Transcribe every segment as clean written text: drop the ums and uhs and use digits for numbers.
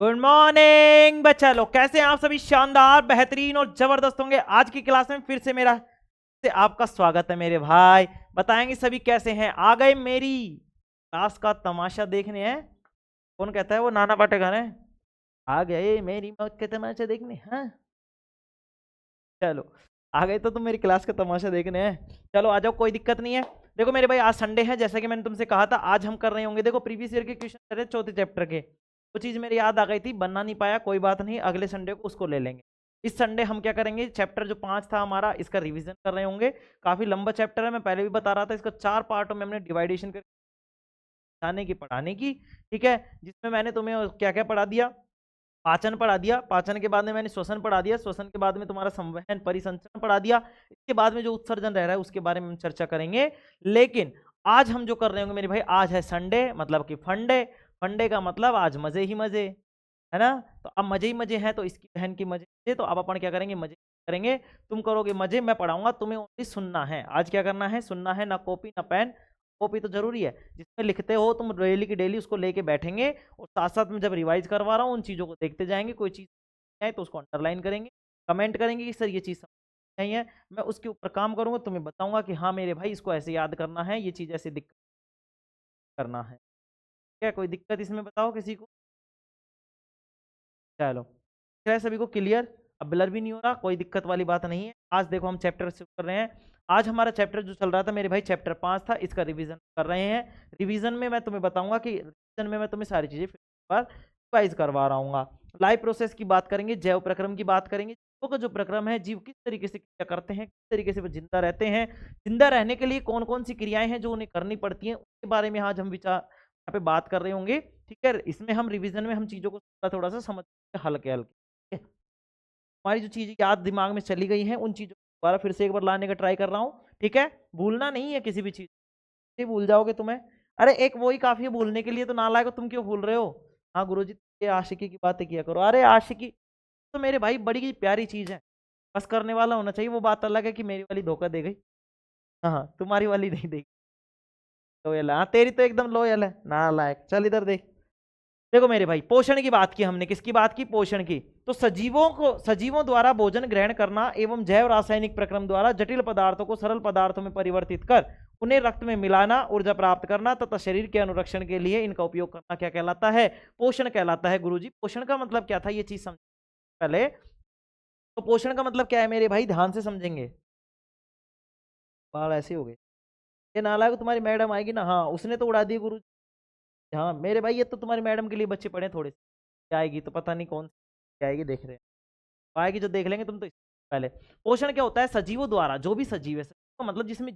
Good morning बच्चा लोग, कैसे हैं आप सभी? शानदार, बेहतरीन और जबरदस्त होंगे। आज की क्लास में फिर से मेरा से आपका स्वागत है मेरे भाई। बताएंगे सभी कैसे हैं। आ गए मेरी क्लास का तमाशा देखने हैं? कौन कहता है? वो नाना पाटेकर है। आ गए मेरी मौत के तमाशा देखने। हाँ चलो, आ गए तो तुम मेरी क्लास का तमाशा देखने हैं। चलो आ जाओ, कोई दिक्कत नहीं है। देखो मेरे भाई, आज संडे है, जैसा कि मैंने तुमसे कहा था आज हम कर रहे होंगे। देखो प्रीवियस ईयर के क्वेश्चन रहे चौथे चैप्टर के। वो चीज मेरी याद आ गई थी, बनना नहीं पाया, कोई बात नहीं, अगले संडे को उसको ले लेंगे। इस संडे हम क्या करेंगे, चैप्टर जो 5 था हमारा, इसका रिवीजन कर रहे होंगे। काफी लंबा चैप्टर है, मैं पहले भी बता रहा था। इसका 4 पार्टों में हमने डिवाइडेशन कर पढ़ाने की पढ़ाने की। ठीक है, जिसमें मैंने तुम्हें क्या क्या पढ़ा दिया। पाचन पढ़ा दिया, पाचन के बाद में मैंने श्वसन पढ़ा दिया, श्वसन के बाद में तुम्हारा संवहन परिसंचरण पढ़ा दिया। इसके बाद में जो उत्सर्जन रह रहा है उसके बारे में हम चर्चा करेंगे। लेकिन आज हम जो कर रहे होंगे मेरे भाई, आज है संडे, मतलब कि फंडे। फंडे का मतलब आज मजे ही मजे, है ना? तो अब मजे ही मजे हैं, तो इसकी बहन की मजे, तो अब अपन क्या करेंगे, मजे करेंगे। तुम करोगे मजे, मैं पढ़ाऊंगा, तुम्हें ओनली सुनना है। आज क्या करना है, सुनना है, ना कॉपी ना पेन। कॉपी तो जरूरी है, जिसमें लिखते हो तुम डेली की डेली उसको लेके बैठेंगे। और साथ साथ में जब रिवाइज करवा रहा हूँ उन चीज़ों को देखते जाएंगे। कोई चीज़ है तो उसको अंडरलाइन करेंगे, कमेंट करेंगे कि सर ये चीज़ समझ नहीं है। मैं उसके ऊपर काम करूंगा, तुम्हें बताऊंगा कि हाँ मेरे भाई इसको ऐसे याद करना है, ये चीज़ ऐसे दिक्कत करना है। क्या कोई दिक्कत इसमें बताओ किसी को? चलो, है सभी को क्लियर? अब ब्लर भी नहीं हो रहा, कोई दिक्कत वाली बात नहीं है। आज देखो हम चैप्टर शुरू कर रहे हैं। आज हमारा चैप्टर जो चल रहा था मेरे भाई, चैप्टर 5 था, इसका रिवीजन कर रहे हैं। रिवीजन में मैं तुम्हें बताऊंगा कि रिवीजन में मैं तुम्हें सारी चीजें फिर बार रिवाइज करवा रहा हूँ। लाइव प्रोसेस की बात करेंगे, जैव प्रक्रम की बात करेंगे। जीवों का जो प्रक्रम है, जीव किस तरीके से क्रिया करते हैं, किस तरीके से वो जिंदा रहते हैं, जिंदा रहने के लिए कौन कौन सी क्रियाएं हैं जो उन्हें करनी पड़ती हैं, उसके बारे में आज हम विचार यहाँ पे बात कर रहे होंगे। ठीक है, इसमें हम रिवीजन में हम चीजों को थोड़ा सा समझ हल्के हल्के। हमारी जो चीज़ें याद दिमाग में चली गई हैं उन चीज़ों को दोबारा फिर से एक बार लाने का ट्राई कर रहा हूँ। ठीक है, भूलना नहीं है किसी भी चीज़ से, भूल जाओगे तुम्हें। अरे एक वही काफी है भूलने के लिए, तो नालायक हो, तुम क्यों भूल रहे हो? हाँ गुरुजी, ये आशिकी की बातें किया करो। अरे आशिकी तो मेरे भाई बड़ी प्यारी चीज़ है, बस करने वाला होना चाहिए। वो बात अलग है कि मेरी वाली धोखा दे गई, हाँ हाँ, तुम्हारी वाली नहीं देगी। लोयल है, हाँ तेरी तो एकदम लोयल है। नालायक, चल इधर देख। देखो मेरे भाई, पोषण की बात की हमने, किसकी बात की? पोषण की। तो सजीवों द्वारा भोजन ग्रहण करना एवं जैव रासायनिक प्रक्रम द्वारा जटिल पदार्थों को सरल पदार्थों में परिवर्तित कर उन्हें रक्त में मिलाना, ऊर्जा प्राप्त करना तथा शरीर के अनुरक्षण के लिए इनका उपयोग करना क्या कहलाता है? पोषण कहलाता है। गुरुजी पोषण का मतलब क्या था, ये चीज समझ पहले। तो पोषण का मतलब क्या है मेरे भाई, ध्यान से समझेंगे। बाल ऐसे हो गए, ये नालायक तुम्हारी मैडम आएगी ना, हाँ उसने तो उड़ा दी गुरु। हाँ मेरे भाई, ये तो तुम्हारी मैडम के लिए बच्चे पढ़े थोड़े से, आएगी तो पता नहीं कौन सी आएगी, देख रहे हैं। आएगी जो देख लेंगे तुम तो। पहले पोषण क्या होता है? सजीवों द्वारा, जो भी सजीव है, सजीव का मतलब जिसमें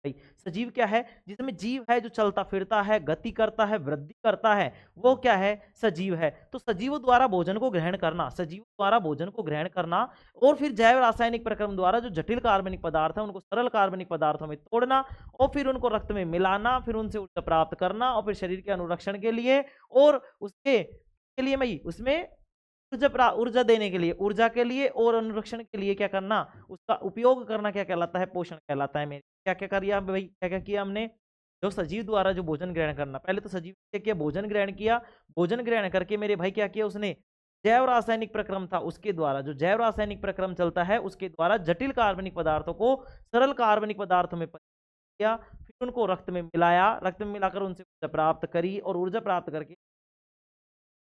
भाई, सजीव क्या है? जिसमें जीव है, जो चलता फिरता है, गति करता है, वृद्धि करता है, वो क्या है? सजीव है। तो सजीवों द्वारा भोजन को ग्रहण करना, सजीवों द्वारा भोजन को ग्रहण करना, और फिर जैव रासायनिक प्रक्रम द्वारा जो जटिल कार्बनिक पदार्थ है उनको सरल कार्बनिक पदार्थों में तोड़ना, और फिर उनको रक्त में मिलाना, फिर उनसे ऊर्जा प्राप्त करना, और फिर शरीर के अनुरक्षण के लिए, और उसके के लिए मैं उसमें ऊर्जा देने के लिए, ऊर्जा के लिए और अनुरक्षण के लिए क्या करना, उसका उपयोग करना क्या कहलाता है? पोषण कहलाता है। मेरे क्या क्या किया भाई, क्या क्या किया हमने? जो सजीव द्वारा जो भोजन ग्रहण करना, पहले तो सजीव क्या किया, भोजन ग्रहण किया। भोजन ग्रहण करके मेरे भाई क्या किया उसने? जैव रासायनिक प्रक्रम था उसके द्वारा, जो जैव रासायनिक प्रक्रम चलता है उसके द्वारा जटिल कार्बनिक पदार्थों को सरल कार्बनिक पदार्थों में किया, फिर उनको रक्त में मिलाया, रक्त में मिलाकर उनसे ऊर्जा प्राप्त करी, और ऊर्जा प्राप्त करके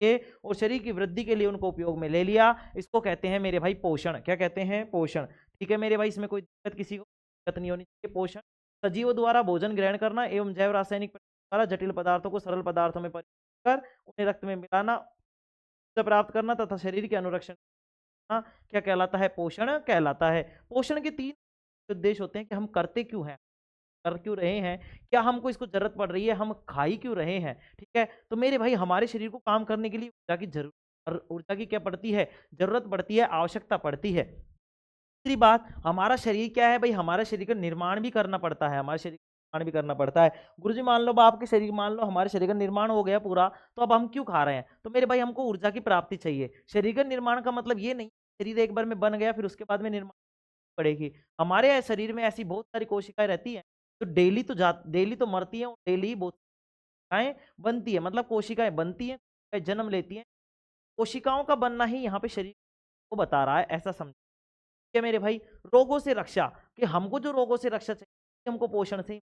के और शरीर की वृद्धि के लिए उनको उपयोग में ले लिया। इसको कहते हैं मेरे भाई पोषण। क्या कहते हैं? पोषण। ठीक है मेरे भाई, इसमें कोई दिक्कत किसी को दिक्कत नहीं होनी चाहिए। पोषण, सजीवों द्वारा भोजन ग्रहण करना एवं जैव रासायनिक द्वारा जटिल पदार्थों को सरल पदार्थों में परिवर्तित कर उन्हें रक्त में मिलाना, ऊर्जा प्राप्त करना तथा शरीर के अनुरक्षण करना क्या कहलाता है? पोषण कहलाता है। पोषण के 3 उद्देश्य होते हैं कि हम करते क्यों हैं, कर क्यों रहे हैं, क्या हमको इसको जरूरत पड़ रही है, हम खा ही क्यों रहे हैं। ठीक है, तो मेरे भाई हमारे शरीर को काम करने के लिए ऊर्जा की जरूरत, और ऊर्जा की क्या पड़ती है? जरूरत पड़ती है, आवश्यकता पड़ती है। दूसरी बात, हमारा शरीर क्या है भाई, हमारे शरीर का निर्माण भी करना पड़ता है, हमारे शरीर का निर्माण भी करना पड़ता है। गुरुजी मान लो आपके शरीर, मान लो हमारे शरीर का निर्माण हो गया पूरा, तो अब हम क्यों खा रहे हैं? तो मेरे भाई हमको ऊर्जा की प्राप्ति चाहिए। शरीर का निर्माण का मतलब ये नहीं शरीर एक बार में बन गया फिर उसके बाद में निर्माण पड़ेगी। हमारे शरीर में ऐसी बहुत सारी कोशिकाएं रहती हैं जो डेली तो मरती हैं, डेली बहुत कोशिकाएं बनती है, मतलब कोशिकाएं बनती हैं, जन्म लेती हैं, कोशिकाओं का बनना ही यहाँ पे शरीर को बता रहा है, ऐसा समझ क्या मेरे भाई। रोगों से रक्षा, कि हमको जो रोगों से रक्षा चाहिए हमको पोषण से,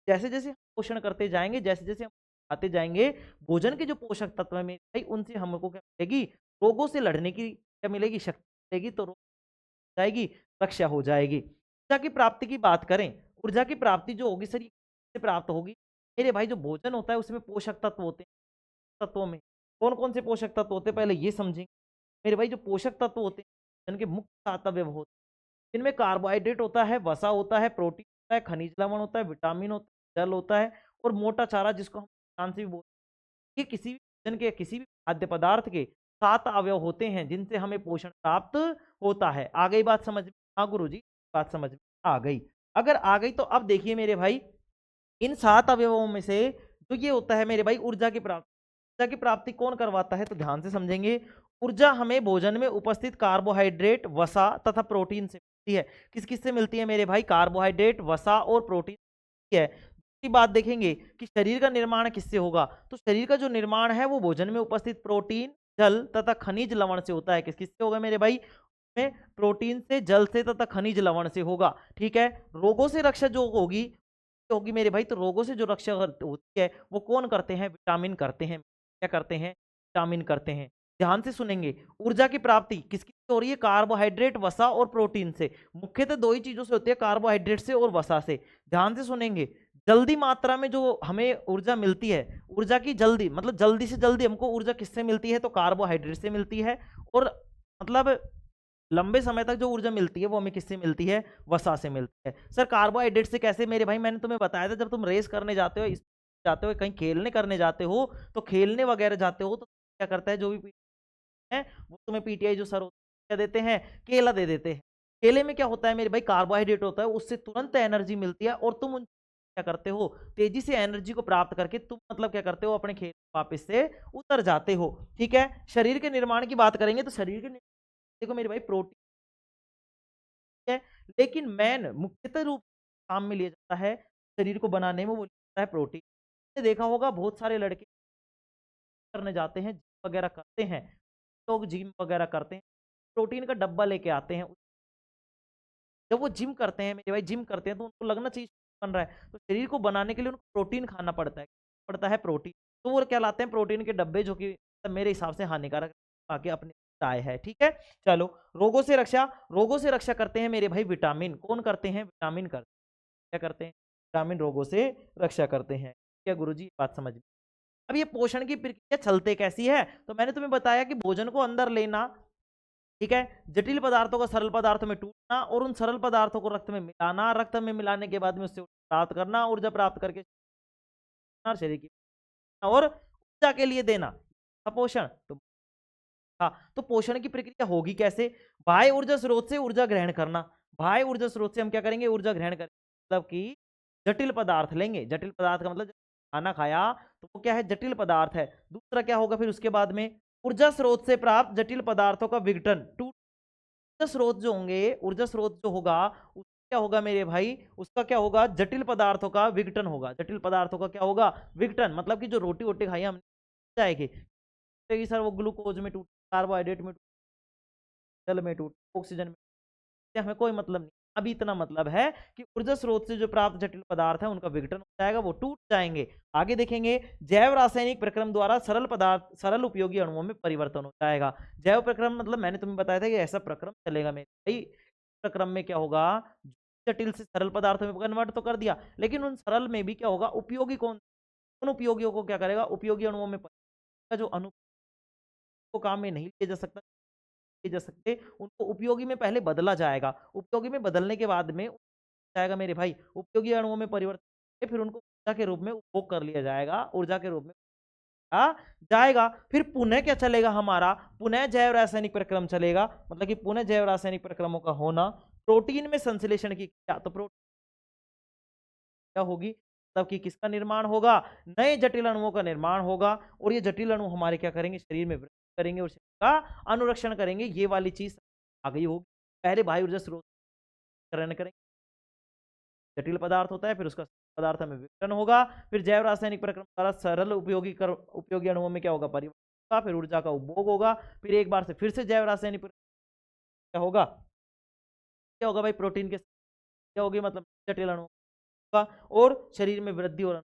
जैसे जैसे हम पोषण करते जाएंगे, जैसे जैसे हम खाते जाएंगे, भोजन के जो पोषक तत्व है मेरे भाई, उनसे हमको क्या मिलेगी, रोगों से लड़ने की क्या मिलेगी, शक्ति मिलेगी, तो रोग जाएगी, रक्षा हो जाएगी। ऊर्जा की प्राप्ति की बात करें, ऊर्जा की प्राप्ति जो होगी सर, ये से प्राप्त होगी मेरे भाई। जो भोजन होता है उसमें पोषक तत्व होते हैं, तत्वों में कौन कौन से पोषक तत्व होते हैं पहले ये समझेंगे मेरे भाई। जो पोषक तत्व होते हैं जिनके मुख्य 7 अवयव होते हैं, इनमें कार्बोहाइड्रेट होता है, वसा होता है, प्रोटीन होता है, खनिज लवण होता है, विटामिन होता है, जल होता है, और मोटा चारा जिसको हम खान से भी बोलते हैं। ये किसी भी भोजन के, किसी भी खाद्य पदार्थ के 7 अवयव होते हैं जिनसे हमें पोषण प्राप्त होता है। आ गई बात समझ में? हाँ गुरु जी, बात समझ में आ गई। अगर आ गई तो अब देखिए मेरे भाई, इन 7 अवयवों में से जो ये होता है मेरे भाई ऊर्जा की प्राप्ति, ऊर्जा की प्राप्ति कौन करवाता है, तो ध्यान से समझेंगे। ऊर्जा हमें भोजन में उपस्थित कार्बोहाइड्रेट, वसा तथा प्रोटीन से मिलती है। किस किस से मिलती है मेरे भाई, कार्बोहाइड्रेट, वसा और प्रोटीन है। दूसरी बात देखेंगे कि शरीर का निर्माण किससे होगा, तो शरीर का जो निर्माण है वो भोजन में उपस्थित प्रोटीन, जल तथा खनिज लवण से होता है। किस किस से होगा मेरे भाई, में प्रोटीन से, जल से तथा खनिज लवण से होगा। ठीक है। रोगों से रक्षा जो होगी होगी मेरे भाई, तो रोगों से जो रक्षा होती है वो कौन करते हैं, विटामिन करते हैं। क्या करते हैं, विटामिन करते हैं। ध्यान से सुनेंगे, ऊर्जा की प्राप्ति किसकी से हो रही है, कार्बोहाइड्रेट, वसा और प्रोटीन से। मुख्यतः 2 ही चीजों से होती है, कार्बोहाइड्रेट से और वसा से। ध्यान से सुनेंगे, जल्दी मात्रा में जो हमें ऊर्जा मिलती है, ऊर्जा की जल्दी मतलब जल्दी से जल्दी हमको ऊर्जा किससे मिलती है, तो कार्बोहाइड्रेट से मिलती है। और मतलब लंबे समय तक जो ऊर्जा मिलती है वो हमें किससे मिलती है, वसा से मिलती है। सर कार्बोहाइड्रेट से कैसे मेरे भाई, मैंने तुम्हें बताया था जब तुम रेस करने जाते हो, जाते हो कहीं खेलने करने जाते हो, तो खेलने वगैरह जाते हो तो क्या करता है, जो भी है वो तुम्हें पीटीआई जो सर क्या देते हैं, केला दे देते हैं। केले में क्या होता है मेरे भाई, कार्बोहाइड्रेट होता है, उससे तुरंत एनर्जी मिलती है, और तुम क्या करते हो, तेजी से एनर्जी को प्राप्त करके तुम मतलब क्या करते हो, अपने खेल वापस से उतर जाते हो। ठीक है। शरीर के निर्माण की बात करेंगे तो शरीर के देखो मेरे भाई, प्रोटीन है, लेकिन मैन मुख्यतः रूप से काम में लिया जाता है शरीर को बनाने में, वो लिया जाता है प्रोटीन। आपने देखा होगा बहुत सारे लड़के करने जाते हैं, जिम वगैरह करते हैं, लोग जिम वगैरह करते हैं, प्रोटीन का डब्बा लेके आते हैं। जब वो जिम करते हैं मेरे भाई, जिम करते हैं तो उनको लगना चाहिए बन रहा है, तो शरीर को बनाने के लिए उनको प्रोटीन खाना पड़ता है प्रोटीन। तो वो क्या लाते हैं, प्रोटीन के डब्बे, जो कि मेरे हिसाब से हानिकारक आके अपनी राय है। ठीक है। चलो, रोगों से रक्षा, रोगों से रक्षा करते हैं मेरे भाई विटामिन। कौन करते हैं, विटामिन करते हैं। क्या करते हैं, विटामिन रोगों से रक्षा करते हैं। क्या गुरुजी, बात समझ में? अब ये पोषण की प्रक्रिया चलते कैसी है, तो मैंने तुम्हें बताया कि भोजन को अंदर लेना, ठीक है, जटिल पदार्थों का सरल पदार्थों में टूटना, और उन सरल पदार्थों को रक्त में मिलाना, रक्त में मिलाने के बाद में उससे ऊर्जा प्राप्त करना, ऊर्जा प्राप्त करके शरीर की, और ऊर्जा के लिए देना पोषण। तो हाँ, तो पोषण की प्रक्रिया होगी कैसे, बाह्य ऊर्जा स्रोत से ऊर्जा ग्रहण करना। बाह्य ऊर्जा स्रोत से हम क्या करेंगे, ऊर्जा ग्रहण करेंगे, मतलब कि जटिल पदार्थ लेंगे। जटिल पदार्थ का मतलब खाना खाया तो वो क्या है, जटिल पदार्थ है। दूसरा क्या होगा फिर उसके बाद में, ऊर्जा स्रोत से प्राप्त जटिल पदार्थों का विघटन, ऊर्जा स्रोत जो होंगे, ऊर्जा स्रोत जो होगा उसका क्या होगा मेरे भाई, उसका क्या होगा, जटिल पदार्थों का विघटन होगा। जटिल पदार्थों का क्या होगा, विघटन, मतलब कि जो रोटी वोटी खाई हम जाएगी सर, वो ग्लूकोज में टूट, कार्बोहाइड्रेट में, जल में टूट, ऑक्सीजन में, इससे हमें कोई मतलब नहीं। अभी इतना मतलब है कि ऊर्जा स्रोत से जो प्राप्त जटिल पदार्थ है उनका विघटन हो जाएगा, वो टूट जाएंगे। आगे देखेंगे, जैव रासायनिक प्रक्रम द्वारा सरल पदार्थ, सरल उपयोगी अणुओं में परिवर्तन हो जाएगा। जैव प्रक्रम मतलब मैंने तुम्हें बताया था कि ऐसा प्रक्रम चलेगा मेरे भाई। प्रक्रम में क्या होगा, जटिल से सरल पदार्थों में कन्वर्ट तो कर दिया, लेकिन उन सरल में भी क्या होगा, उपयोगी कौन, उन उपयोगियों को क्या करेगा, उपयोगी अणुओं में जो अणु को काम में नहीं लिया जा सकता, किए जा सकते, उनको उपयोगी में पहले बदला जाएगा। उपयोगी में बदलने के बाद में जाएगा मेरे भाई, उपयोगी अणुओं में परिवर्तन, फिर उनको ऊर्जा के रूप में उपभोग कर लिया जाएगा, ऊर्जा के रूप में आ जाएगा। फिर पुनः क्या चलेगा हमारा, पुनः जैव रासायनिक प्रक्रम चलेगा, मतलब कि पुनः जैव रासायनिक प्रक्रमों का होना। प्रोटीन में संश्लेषण की क्या, तो प्रोटीन क्या होगी, मतलब कि किसका निर्माण होगा, नए जटिल अणुओं का निर्माण होगा, और ये जटिल अणु हमारे क्या करेंगे, शरीर में वृद्धि करेंगे और शरीर का अनुरक्षण करेंगे। ये वाली चीज आ गई होगी। पहले बाह्य ऊर्जा स्रोत ग्रहण करेंगे, जटिल पदार्थ होता है, फिर उसका पदार्थ में विघटन होगा, फिर जैव रासायनिक प्रक्रम द्वारा सरल उपयोगी अणुओं में क्या होगा, परिवर्तन, होगा, फिर ऊर्जा का उपभोग होगा, फिर एक बार से फिर से जैव रासायनिक क्या होगा, क्या होगा भाई, प्रोटीन के क्या होगी, मतलब जटिल अणु होगा और शरीर में वृद्धि और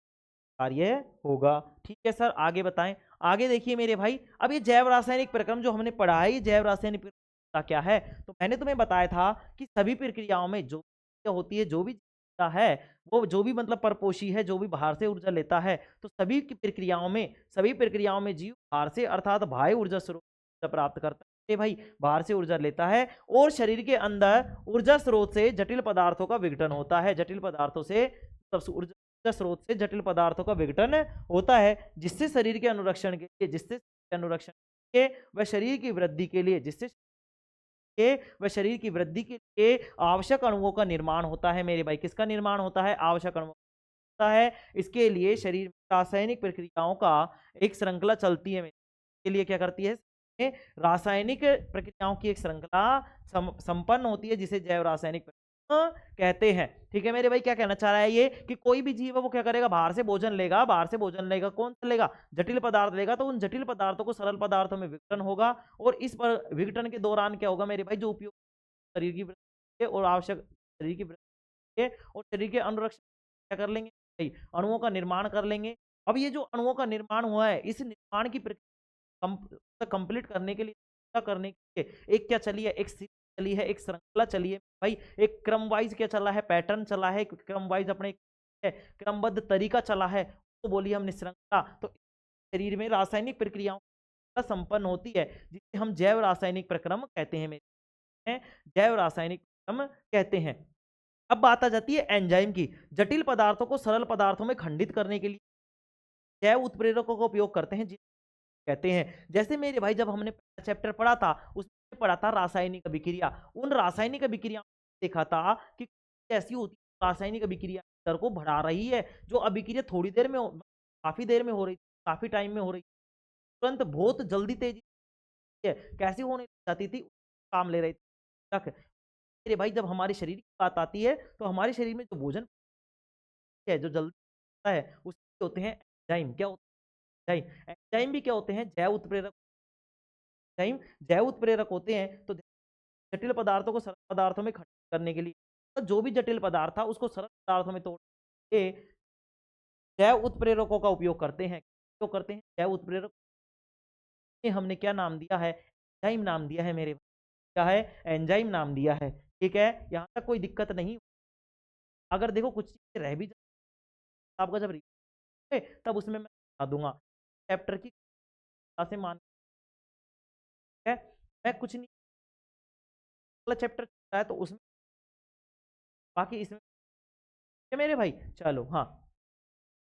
कार्य होगा। ठीक है सर, आगे बताएं। आगे देखिए मेरे भाई, अब ये जैव रासायनिक प्रक्रम जो हमने पढ़ा है, ये जैव रासायनिक प्रक्रिया क्या है, तो मैंने तुम्हें बताया था कि सभी प्रक्रियाओं में जो क्या होती है, जो भी है वो जो भी मतलब परपोषी है, जो भी बाहर से ऊर्जा लेता है, तो सभी की प्रक्रियाओं में जीव बाहर से अर्थात बाह्य ऊर्जा स्रोत प्राप्त करता है भाई, बाहर से ऊर्जा लेता है और शरीर के अंदर ऊर्जा स्रोत से जटिल पदार्थों का विघटन होता है, जटिल पदार्थों से ऊर्जा स्रोत से जटिल पदार्थों का विघटन होता है, जिससे शरीर के अनुरक्षण के लिए व शरीर की वृद्धि के लिए आवश्यक अणुओं का निर्माण होता है मेरे भाई। किसका निर्माण होता है, आवश्यक अणुओं होता है। इसके लिए शरीर में रासायनिक प्रक्रियाओं का एक श्रृंखला चलती है, के लिए क्या करती है, रासायनिक प्रक्रियाओं की एक श्रृंखला संपन्न होती है, जिसे जैव रासायनिक कहते हैं। ठीक है मेरे भाई, क्या कहना चाह रहा है ये, कि कोई भी जीव है वो क्या करेगा, बाहर से भोजन लेगा, कौन सा लेगा, जटिल पदार्थ लेगा, तो उन जटिल पदार्थों को सरल पदार्थों में विघटन होगा और इस पर विघटन के दौरान क्या होगा मेरे भाई, जो उपयोग शरीर की वृद्धि और आवश्यक शरीर की वृद्धि और शरीर के अनुरक्षण क्या कर लेंगे भाई, अणुओं का निर्माण कर लेंगे। अब ये जो अणुओं का निर्माण हुआ है, इस निर्माण की कंप्लीट करने के लिए क्या करने के लिए एक क्या चली है, एक चली है, एक श्रृंखला चली है भाई, एक क्रम वाइज क्या चला है, पैटर्न चला है, क्रम वाइज अपने क्रमबद्ध तरीका चला है, तो बोलिए हमने श्रृंखला। तो शरीर में रासायनिक प्रक्रियाओं संपन्न होती है, जिसे हम जैव रासायनिक प्रक्रम कहते हैं, जैव रासायनिक प्रक्रम कहते हैं। अब बात आ जाती है एंजाइम की। जटिल पदार्थों को सरल पदार्थों में खंडित करने के लिए जैव उत्प्रेरकों का उपयोग करते हैं, कहते हैं। जैसे मेरे भाई जब हमने पहला चैप्टर पढ़ा था, उसमें पढ़ा था रासायनिक अभिक्रिया, उन रासायनिक अभिक्रिया देखा था कि ऐसी होती है, रासायनिक अभिक्रिया दर को बढ़ा रही है, जो अभिक्रिया थोड़ी देर में काफी देर में हो रही, काफी टाइम में हो रही, तुरंत बहुत जल्दी तेजी है, कैसी होने जाती थी, काम ले रही तक। मेरे भाई जब हमारे शरीर की बात आती है, तो हमारे शरीर में जो भोजन है, जो जल्दी है, उसके होते हैं एंजाइम। क्या होते हैं एंजाइम, एंजाइम भी क्या होते हैं, जैव उत्प्रेरक। एंजाइम जैव उत्प्रेरक होते हैं, तो जटिल पदार्थों को सरल पदार्थों में खंडित करने के लिए, तो जो भी जटिल पदार्थ था उसको सरल पदार्थों में तोड़ के जैव उत्प्रेरकों का उपयोग करते हैं। जैव उत्प्रेरक हमने क्या नाम दिया है, एंजाइम नाम दिया है मेरे, क्या है, एंजाइम नाम दिया है। ठीक है, यहाँ तक कोई दिक्कत नहीं। अगर देखो कुछ चीजें रह भी आपका जब तब उसमें मैं बता दूंगा चैप्टर की से मान है, मैं कुछ नहीं चैप्टर है तो उसमें बाकी इसमें मेरे भाई। चलो हाँ,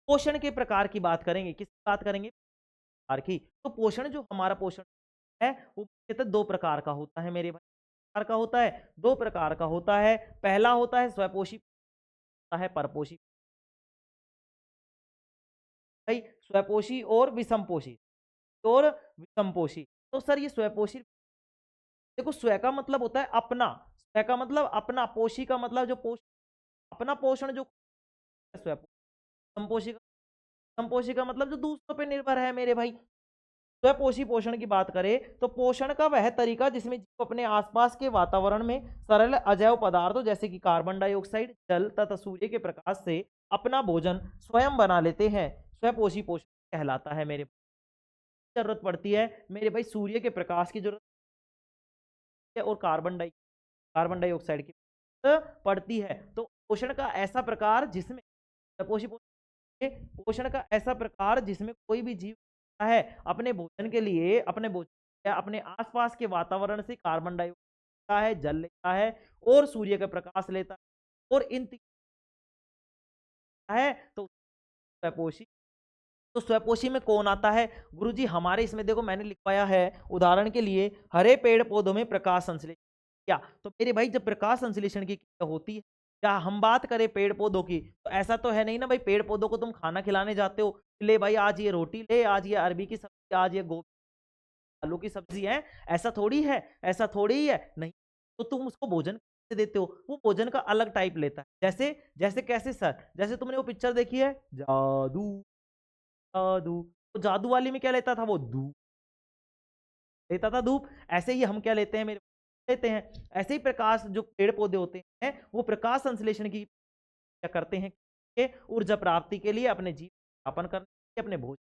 पोषण के प्रकार की बात करेंगे, किसकी बात करेंगे, प्रकार की। तो पोषण जो हमारा पोषण है वो मुख्यतः दो प्रकार का होता है मेरे भाई, प्रकार का होता है, दो प्रकार का होता है। पहला होता है स्वपोषी, होता है परपोषी भाई, स्वपोषी और विषमपोषी, तो सर ये स्वपोषी, देखो स्व का मतलब होता है अपना, स्व का मतलब अपना, पोषी का मतलब जो अपना पोषण जो स्व, संपोषी का, संपोषी का मतलब जो दूसरों पे निर्भर है मेरे भाई। स्वपोषी पोषण की बात करें तो पोषण का वह तरीका जिसमें जीव अपने आसपास के वातावरण में सरल अजैव पदार्थों जैसे कि कार्बन डाइऑक्साइड, जल तथा सूर्य के प्रकाश से अपना भोजन स्वयं बना लेते हैं, स्वपोषी पोषण कहलाता है मेरे। जरूरत पड़ती है मेरे भाई सूर्य के प्रकाश की जरूरत है और कार्बन डाइऑक्साइड की पड़ती है। तो पोषण का ऐसा प्रकार जिसमें पोषण का ऐसा प्रकार जिसमें कोई भी जीव है अपने भोजन के लिए, अपने भोजन या अपने आसपास के वातावरण से कार्बन डाइऑक्साइड है, जल लेता है और सूर्य का प्रकाश लेता है, और इन है तो स्वपोषी। तो स्वपोषी में कौन आता है गुरुजी, हमारे इसमें देखो मैंने लिखवाया है उदाहरण के लिए, हरे पेड़ पौधों में प्रकाश संश्लेषण। क्या तो मेरे भाई जब प्रकाश संश्लेषण की क्रिया होती है, क्या हम बात करें पेड़ पौधों की, तो ऐसा तो है नहीं ना भाई, पेड़ पौधों को तुम खाना खिलाने जाते हो, ले भाई आज ये रोटी ले, आज ये अरबी की सब्जी, आज ये गोभी आलू की सब्जी है, ऐसा थोड़ी है, ऐसा थोड़ी ही है नहीं। तो तुम उसको भोजन कैसे देते हो, वो भोजन का अलग टाइप लेता है। जैसे जैसे कैसे सर, जैसे तुमने वो पिक्चर देखी है जादू, जादू, तो जादू वाली में क्या लेता था वो दूध, लेता था धूप, ऐसे ही हम क्या लेते हैं मेरे लेते हैं। ऐसे ही प्रकाश जो पेड़ पौधे होते हैं वो प्रकाश संश्लेषण की क्या करते हैं कि ऊर्जा प्राप्ति के लिए, अपने जीवन यापन करने के लिए, अपने भोजन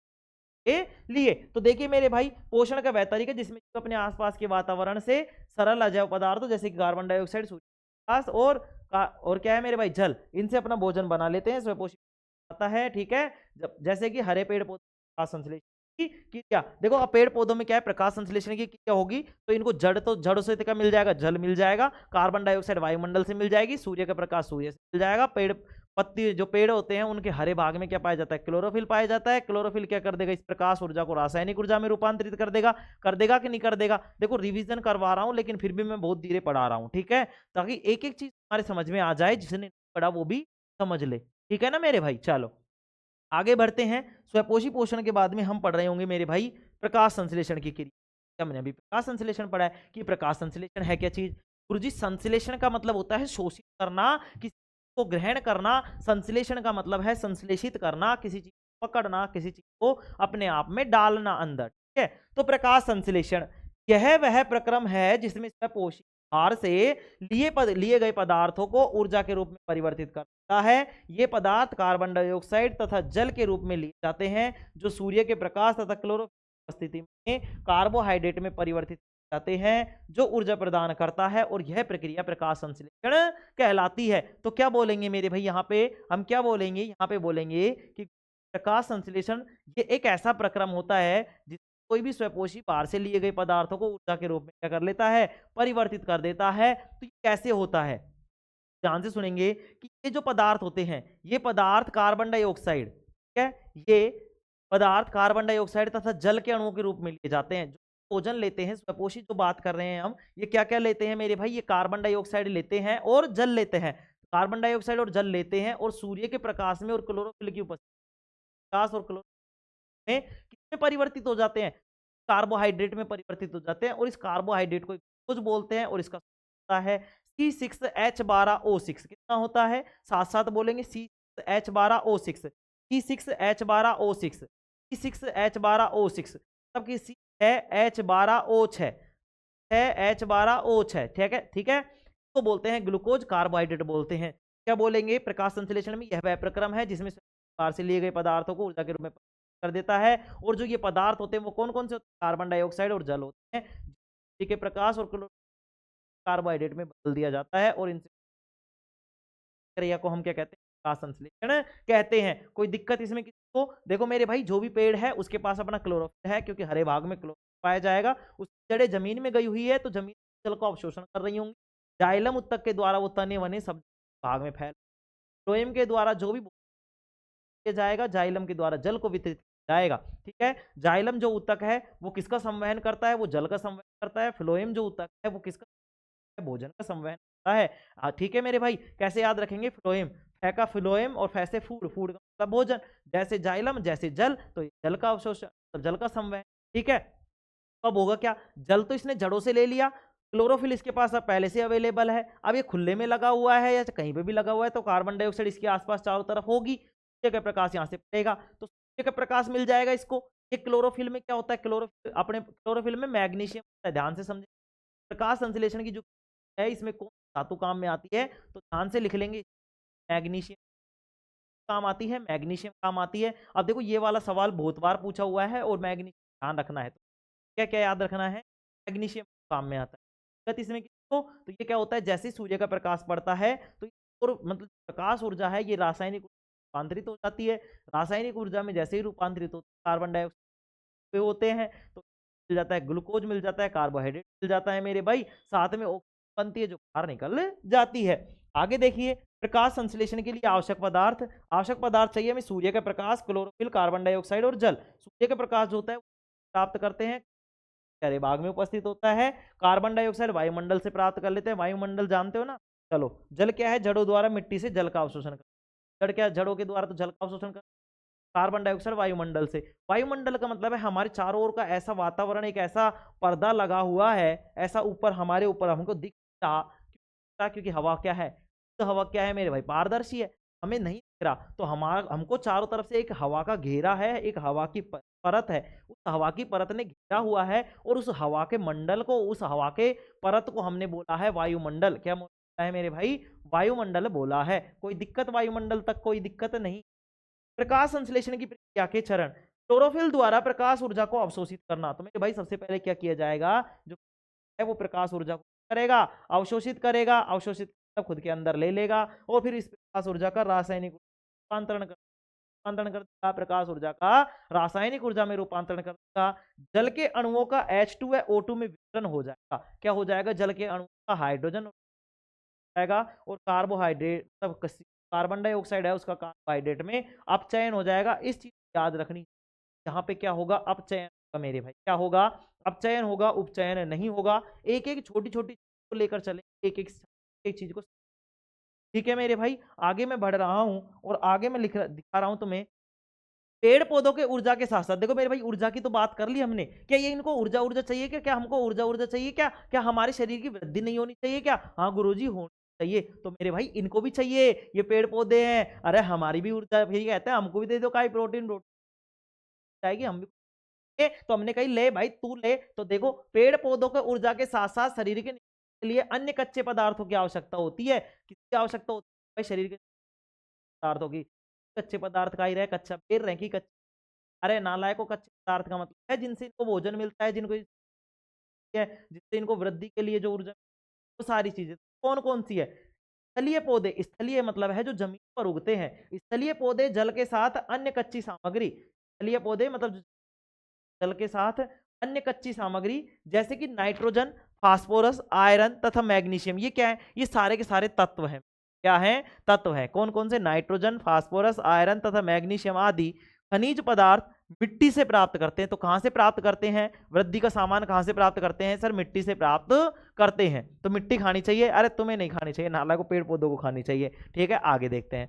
के लिए। तो देखिए मेरे भाई, पोषण का वह तरीका जिसमें अपने आसपास के वातावरण से सरल अजैव पदार्थों जैसे कि कार्बन डाइऑक्साइड, सूर्य प्रकाश और क्या है मेरे भाई, जल, इनसे अपना भोजन बना लेते हैं, स्वपोषी आता है। ठीक है, जैसे कि हरे पेड़ पौधे प्रकाश संश्लेषण की क्या, देखो अब पेड़ पौधों में क्या है, प्रकाश संश्लेषण की क्या होगी, तो इनको जड़ों से क्या मिल जाएगा, जल मिल जाएगा, कार्बन डाइऑक्साइड वायुमंडल से मिल जाएगी, सूर्य का प्रकाश सूर्य से मिल जाएगा, पत्ती जो पेड़ होते हैं उनके हरे भाग में क्या पाया जाता है, क्लोरोफिल पाया जाता है। क्लोरोफिल क्या कर देगा, इस प्रकाश ऊर्जा को रासायनिक ऊर्जा में रूपांतरित कर देगा कि नहीं कर देगा। देखो रिवीजन करवा रहा हूं लेकिन फिर भी मैं बहुत धीरे पढ़ा रहा हूं, ठीक है, ताकि एक एक चीज हमारे समझ में आ जाए, जिसने नहीं पढ़ा वो भी समझ ले, ठीक है ना मेरे भाई। चलो आगे बढ़ते हैं। स्वपोषी पोषण के बाद में हम पढ़ रहे होंगे मेरे भाई प्रकाश संश्लेषण की क्रिया। हमने अभी प्रकाश संश्लेषण पढ़ा है कि प्रकाश संश्लेषण है क्या चीज। गुरुजी संश्लेषण का मतलब होता है शोषित करना, किसी को ग्रहण करना। संश्लेषण का मतलब है संश्लेषित करना, किसी चीज को पकड़ना, किसी चीज को अपने आप में डालना अंदर, ठीक है। तो प्रकाश संश्लेषण यह वह प्रक्रम है जिसमें स्वपोषी आहार से लिए गए पदार्थों को ऊर्जा के रूप में परिवर्तित करता है। ये पदार्थ कार्बन डाइऑक्साइड तथा जल के रूप में लिए जाते हैं, जो सूर्य के प्रकाश तथा क्लोरोफिल स्थिति में कार्बोहाइड्रेट में परिवर्तित जाते हैं, जो ऊर्जा प्रदान करता है, और यह प्रक्रिया प्रकाश संश्लेषण कहलाती है। तो क्या बोलेंगे मेरे भाई, यहाँ पे हम क्या बोलेंगे, यहाँ पे बोलेंगे कि प्रकाश संश्लेषण ये एक ऐसा प्रक्रम होता है जिस कोई भी स्वपोषी बाहर से लिए गए पदार्थों को ऊर्जा के रूप में क्या कर लेता है, परिवर्तित कर देता है। तो ये कैसे होता है, ध्यान से सुनेंगे कि ये जो पदार्थ होते हैं, ये पदार्थ कार्बन डाइऑक्साइड, ठीक है, ये पदार्थ कार्बन डाइऑक्साइड तथा जल के अणुओं के रूप में लिए जाते हैं। जो भोजन लेते हैं स्वपोषी जो बात कर रहे हैं हम, ये क्या क्या लेते हैं मेरे भाई, ये कार्बन डाइऑक्साइड लेते हैं और जल लेते हैं। कार्बन डाइऑक्साइड और जल लेते हैं और सूर्य के प्रकाश में और क्लोरोफिल की उपस्थिति, प्रकाश और क्लोरोफिल में किसमें परिवर्तित हो जाते हैं, कार्बोहाइड्रेट में परिवर्तित हो जाते हैं, और इस कार्बोहाइड्रेट को कुछ बोलते हैं, और इसका होता है C6H12O6। कितना होता है, साथ साथ बोलेंगे, C6H12O6, C6H12O6, C6H12O6, तब की C है H12O6, है H12O6, ठीक है। तो बोलते हैं ग्लूकोज कार्बोहाइड्रेट बोलते हैं। क्या बोलेंगे, प्रकाश संश्लेषण में यह वह प्रक्रम है जिसमें बाहर से लिए गए पदार्थों को ऊर्जा के रूप में कर देता है, और जो ये पदार्थ होते हैं वो कौन कौन से होते हैं, कार्बन डाइऑक्साइड और जल होते हैं, के प्रकाश और कार्बोहाइड्रेट में बदल दिया जाता है, और इनसे क्रिया को हम क्या कहते हैं, प्रकाश संश्लेषण कहते हैं। कोई दिक्कत इसमें किसी को, देखो मेरे भाई जो भी पेड़ है उसके पास अपना क्लोरोफिल है, क्योंकि हरे भाग में क्लोरोफिल पाया जाएगा, उसकी जड़ें जमीन में गई हुई है तो जमीन जल को अवशोषण कर रही होंगी, जाइलम उत्तक के द्वारा वो तने वने सब भाग में फैल, फ्लोएम के द्वारा जो भी जाएगा, जाइलम के द्वारा जल को वितरित जाएगा, ठीक है। जाइलम जो ऊतक है वो किसका संवहन करता है, वो जल का संवहन करता है। फ्लोएम जो ऊतक है वो किसका, भोजन का संवहन करता है, ठीक है मेरे भाई। कैसे याद रखेंगे, फ्लोएम, फै का फ्लोएम और फैसे फूड, फूड का मतलब भोजन, जैसे जाइलम जैसे जल, तो जल का अवशोषण, तो जल का संवहन, ठीक है। अब होगा क्या, जल तो इसने जड़ों से ले लिया, क्लोरोफिल इसके पास अब पहले से अवेलेबल है, अब ये खुले में लगा हुआ है या कहीं पे भी लगा हुआ है, तो कार्बन डाइऑक्साइड इसके आसपास चारों तरफ होगी, सूर्य का प्रकाश यहाँ से पड़ेगा तो सूर्य का प्रकाश मिल जाएगा इसको। ये क्लोरोफिल में क्या होता है, क्लोरोफिल, अपने क्लोरोफिल में मैग्नीशियम होता है, ध्यान से समझे। प्रकाश संश्लेषण की जो है इसमें कौन धातु काम में आती है, तो ध्यान से लिख लेंगे, मैग्नीशियम काम आती है, मैग्नीशियम काम आती है। अब देखो ये वाला सवाल बहुत बार पूछा हुआ है, और मैग्नीशियम ध्यान रखना है, तो क्या क्या याद रखना है, मैग्नीशियम काम में आता है। इसमें किसको, तो ये क्या होता है, जैसे सूर्य का प्रकाश पड़ता है तो और मतलब प्रकाश ऊर्जा है ये रासायनिक रूपांतरित हो जाती है। रासायनिक ऊर्जा में जैसे ही रूपांतरित होती है, कार्बन डाइऑक्साइड होते हैं, तो मिल जाता है ग्लूकोज, मिल जाता है कार्बोहाइड्रेट, मिल जाता है मेरे भाई, साथ में ऑक्सीजन बनती है जो बाहर निकल जाती है। आगे देखिए, प्रकाश संश्लेषण के लिए आवश्यक पदार्थ चाहिए हमें, सूर्य का प्रकाश, क्लोरोफिल, कार्बन डाइऑक्साइड और जल। सूर्य का प्रकाश जो होता है प्राप्त करते हैं, हरे भाग में उपस्थित होता है। कार्बन डाइऑक्साइड वायुमंडल से प्राप्त कर लेते हैं, वायुमंडल जानते हो ना। चलो, जल क्या है, जड़ों द्वारा मिट्टी से जल का अवशोषण कर, जड़ क्या, जड़ों के द्वारा तो जल का अवशोषण कर। कार्बन डाइऑक्साइड वायुमंडल से, वायुमंडल का मतलब है हमारे चारों ओर का ऐसा वातावरण, एक ऐसा पर्दा लगा हुआ है, ऐसा ऊपर हमारे ऊपर हमको दिखता, क्योंकि हवा क्या है, तो हवा क्या है मेरे भाई, पारदर्शी है, हमें नहीं घेरा, तो हमको चारों तरफ से एक हवा का घेरा है, एक हवा की परत है, उस हवा की परत ने घेरा हुआ है, और उस हवा के मंडल को, उस हवा के परत को हमने बोला है वायुमंडल। क्या बोला है मेरे भाई? वायुमंडल बोला है। कोई दिक्कत वायुमंडल तक? कोई दिक्कत नहीं। प्रकाश संश्लेषण की प्रक्रिया के चरण, क्लोरोफिल द्वारा प्रकाश ऊर्जा को अवशोषित करना। तो मेरे भाई सबसे पहले क्या किया जाएगा, जो है वो प्रकाश ऊर्जा को करेगा, अवशोषित करेगा, अवशोषित खुद के अंदर ले लेगा, और फिर इस प्रकाश ऊर्जा का रासायनिक रूपांतरण कर देगा, प्रकाश ऊर्जा का रासायनिक ऊर्जा में रूपांतरण कर देगा। जल के अणुओं का H2 व O2 में विघटन हो जाएगा। क्या हो जाएगा? जल के अणुओं का हाइड्रोजन हो जाएगा, और कार्बोहाइड्रेट मतलब कार्बन डाइऑक्साइड है उसका कार्बोहाइड्रेट में अपचयन हो जाएगा। इस चीज को याद रखनी, यहाँ पे क्या होगा? अपचयन होगा मेरे भाई। क्या होगा? अपचयन होगा, उपचयन नहीं होगा। एक एक छोटी छोटी चीज को लेकर चले, एक एक चीज को। ठीक है मेरे भाई, आगे मैं बढ़ रहा हूं, और आगे मैं दिखा रहा हूं तुम्हें पेड़ पौधों के ऊर्जा के साथ साथ। देखो मेरे भाई, ऊर्जा की तो बात कर ली हमने। क्या ये इनको ऊर्जा ऊर्जा चाहिए क्या? क्या हमको ऊर्जा ऊर्जा चाहिए क्या? क्या हमारे शरीर की वृद्धि नहीं होनी चाहिए क्या? हाँ गुरुजी, होनी चाहिए। तो मेरे भाई इनको भी चाहिए, ये पेड़ पौधे हैं, अरे हमारी भी ऊर्जा भी कहते हैं, हमको भी दे दो, का प्रोटीन जाएगी, हम भी। तो हमने कही ले भाई तू ले। तो देखो, पेड़ पौधों के ऊर्जा के साथ साथ शरीर के लिए अन्य कच्चे पदार्थों की आवश्यकता होती है। किसकी आवश्यकता होती है भाई? शरीर के पदार्थों की। कच्चे पदार्थ का ही रहे, कच्चा पेड़ रहे कि कच्चे, अरे नालायक को, कच्चे पदार्थ का मतलब है जिनसे इनको भोजन मिलता है, जिनको है, जिससे इनको वृद्धि के लिए जो ऊर्जा, वो सारी चीजें कौन कौन सी है? स्थलीय पौधे, स्थलीय मतलब है जो जमीन पर उगते हैं। स्थलीय पौधे जल के साथ अन्य कच्ची सामग्री, स्थलीय पौधे मतलब जल के साथ अन्य कच्ची सामग्री जैसे कि नाइट्रोजन, फास्फोरस, आयरन तथा मैग्नीशियम, ये क्या है? ये सारे के सारे तत्व हैं। क्या है? तत्व है। कौन कौन से? नाइट्रोजन, फास्फोरस, आयरन तथा मैग्नीशियम आदि खनिज पदार्थ मिट्टी से प्राप्त करते हैं। तो कहां से प्राप्त करते हैं? वृद्धि का सामान कहां से प्राप्त करते हैं? सर मिट्टी से प्राप्त करते हैं। तो मिट्टी खानी चाहिए? अरे तुम्हें नहीं खानी चाहिए, नाला को, पेड़ पौधों को खानी चाहिए। ठीक है, आगे देखते हैं।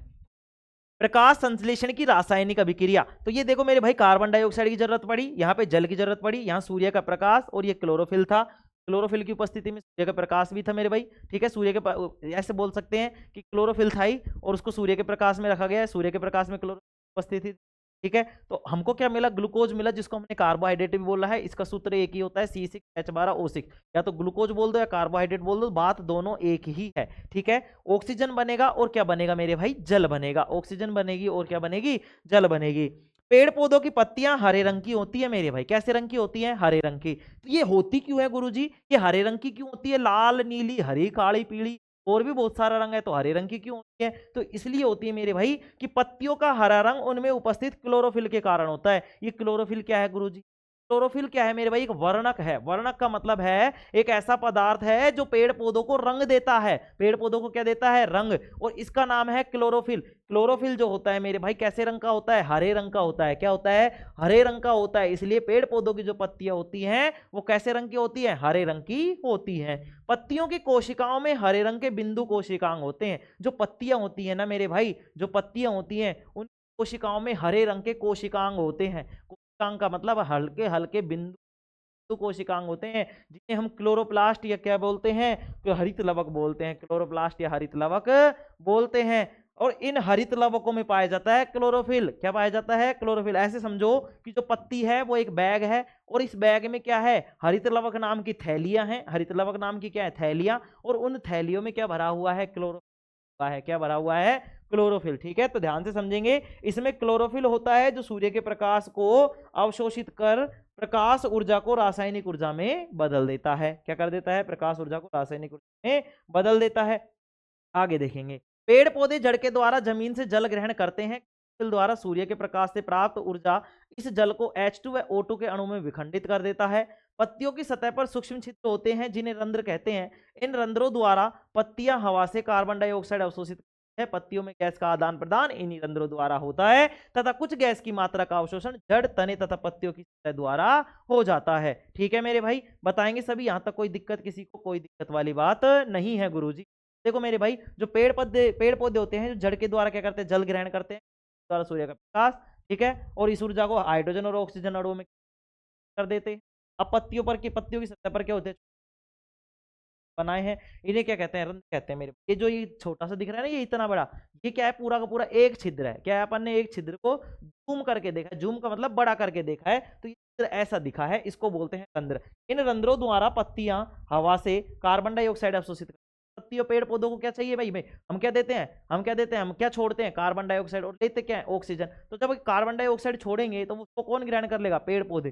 प्रकाश संश्लेषण की रासायनिक अभिक्रिया। तो ये देखो मेरे भाई, कार्बन डाइऑक्साइड की जरूरत पड़ी, यहाँ पे जल की जरूरत पड़ी, यहाँ सूर्य का प्रकाश, और ये क्लोरोफिल था। क्लोरोफिल की उपस्थिति में सूर्य का प्रकाश भी था मेरे भाई। ठीक है, सूर्य के ऐसे बोल सकते हैं कि क्लोरोफिल था ही, और उसको सूर्य के प्रकाश में रखा गया है, सूर्य के प्रकाश में क्लोरोफिल उपस्थिति। ठीक है, तो हमको क्या मिला? ग्लूकोज मिला, जिसको हमने कार्बोहाइड्रेट भी बोला है। इसका सूत्र एक ही होता है, C6H12O6। या तो ग्लूकोज बोल दो या कार्बोहाइड्रेट बोल दो, बात दोनों एक ही है। ठीक है, ऑक्सीजन बनेगा, और क्या बनेगा मेरे भाई? जल बनेगा। ऑक्सीजन बनेगी, और क्या बनेगी? जल बनेगी। पेड़ पौधों की पत्तियां हरे रंग की होती है मेरे भाई। कैसे रंग की होती है? हरे रंग की। तो ये होती क्यों है गुरुजी? ये हरे रंग की क्यों होती है? लाल, नीली, हरी, काली, पीली, और भी बहुत सारा रंग है, तो हरे रंग की क्यों होती है? तो इसलिए होती है मेरे भाई कि पत्तियों का हरा रंग उनमें उपस्थित क्लोरोफिल के कारण होता है। ये क्लोरोफिल क्या है गुरुजी? क्लोरोफिल क्या है मेरे भाई? एक वर्णक है। वर्णक का मतलब है एक ऐसा पदार्थ है जो पेड़ पौधों को रंग देता है। पेड़ पौधों को क्या देता है? रंग, और इसका नाम है क्लोरोफिल। क्लोरोफिल जो होता है मेरे भाई कैसे रंग का होता है? हरे रंग का होता है। क्या होता है? हरे रंग का होता है। इसलिए पेड़ पौधों की जो पत्तियां होती हैं वो कैसे रंग की होती है? हरे रंग की होती हैं। पत्तियों की कोशिकाओं में हरे रंग के बिंदु कोशिकांग होते हैं। जो पत्तियां होती है ना मेरे भाई, जो पत्तियां होती हैं उन कोशिकाओं में हरे रंग के कोशिकांग होते हैं। कोशिकांग का मतलब हल्के हल्के बिंदु कोशिकांग होते हैं, जिन्हें हम क्लोरोप्लास्ट या क्या बोलते हैं? हरित लवक बोलते हैं। क्लोरोप्लास्ट या हरित लवक बोलते हैं। और इन हरित लवकों में पाया जाता है क्लोरोफिल। क्या पाया जाता है? क्लोरोफिल। ऐसे समझो कि जो पत्ती है वो एक बैग है, और इस बैग में क्या है? हरित लवक नाम की थैलियां हैं। हरित लवक नाम की क्या है? थैलियां। और उन थैलियों में क्या भरा हुआ है? क्लोरोफिल है। क्या भरा हुआ है? क्लोरोफिल। ठीक है, तो ध्यान से समझेंगे। इसमें क्लोरोफिल होता है जो सूर्य के प्रकाश को अवशोषित कर प्रकाश ऊर्जा को रासायनिक ऊर्जा में बदल देता है। क्या कर देता है? प्रकाश ऊर्जा को रासायनिक ऊर्जा में बदल देता है। आगे देखेंगे। पेड़ पौधे जड़ के द्वारा जमीन से जल ग्रहण करते हैं। द्वारा सूर्य के प्रकाश से प्राप्त ऊर्जा इस जल को H2 व O2 के अणु में विखंडित कर देता है। पत्तियों की सतह पर सूक्ष्म छिद्र होते हैं जिन्हें रंध्र कहते हैं। इन रंध्रों द्वारा पत्तियां हवा से कार्बन डाइऑक्साइड अवशोषित है। पत्तियों में गैस का आदान प्रदान इन्हीं रंध्रों द्वारा होता है, तथा कुछ गैस की मात्रा का अवशोषण जड़, तने तथा पत्तियों की सतह द्वारा हो जाता है। ठीक है मेरे भाई, बताएंगे सभी। यहां तक कोई दिक्कत? किसी को कोई दिक्कत वाली बात नहीं है गुरुजी। देखो मेरे भाई, जो पेड़ पौधे होते हैं जो जड़ के द्वारा क्या करते हैं? जल ग्रहण करते हैं द्वारा सूर्य का प्रकाश। ठीक है, और इस ऊर्जा को हाइड्रोजन और ऑक्सीजन अणुओं में कर देते हैं। अब पत्तियों की सतह पर क्या होते हैं? बनाए हैं, इन्हें क्या कहते हैं, रंध्र कहते हैं मेरे। ये जो ये छोटा सा दिख रहा है ना, ये इतना बड़ा, ये क्या है, पूरा का पूरा एक छिद्र है। क्या है, अपन ने एक छिद्र को जूम करके देखा है, जूम का मतलब बड़ा करके देखा है, तो ये छिद्र ऐसा दिखा है, इसको बोलते हैं रंध्र। इन रंध्रों द्वारा पत्तियां हवा से कार्बन डाइऑक्साइड अवशोषित, पत्तियों पेड़ पौधों को क्या चाहिए भाई, हम क्या देते हैं, हम क्या छोड़ते हैं, कार्बन डाइऑक्साइड, और लेते क्या है, ऑक्सीजन। तो जब कार्बन डाइऑक्साइड छोड़ेंगे तो उसको कौन ग्रहण कर लेगा, पेड़ पौधे।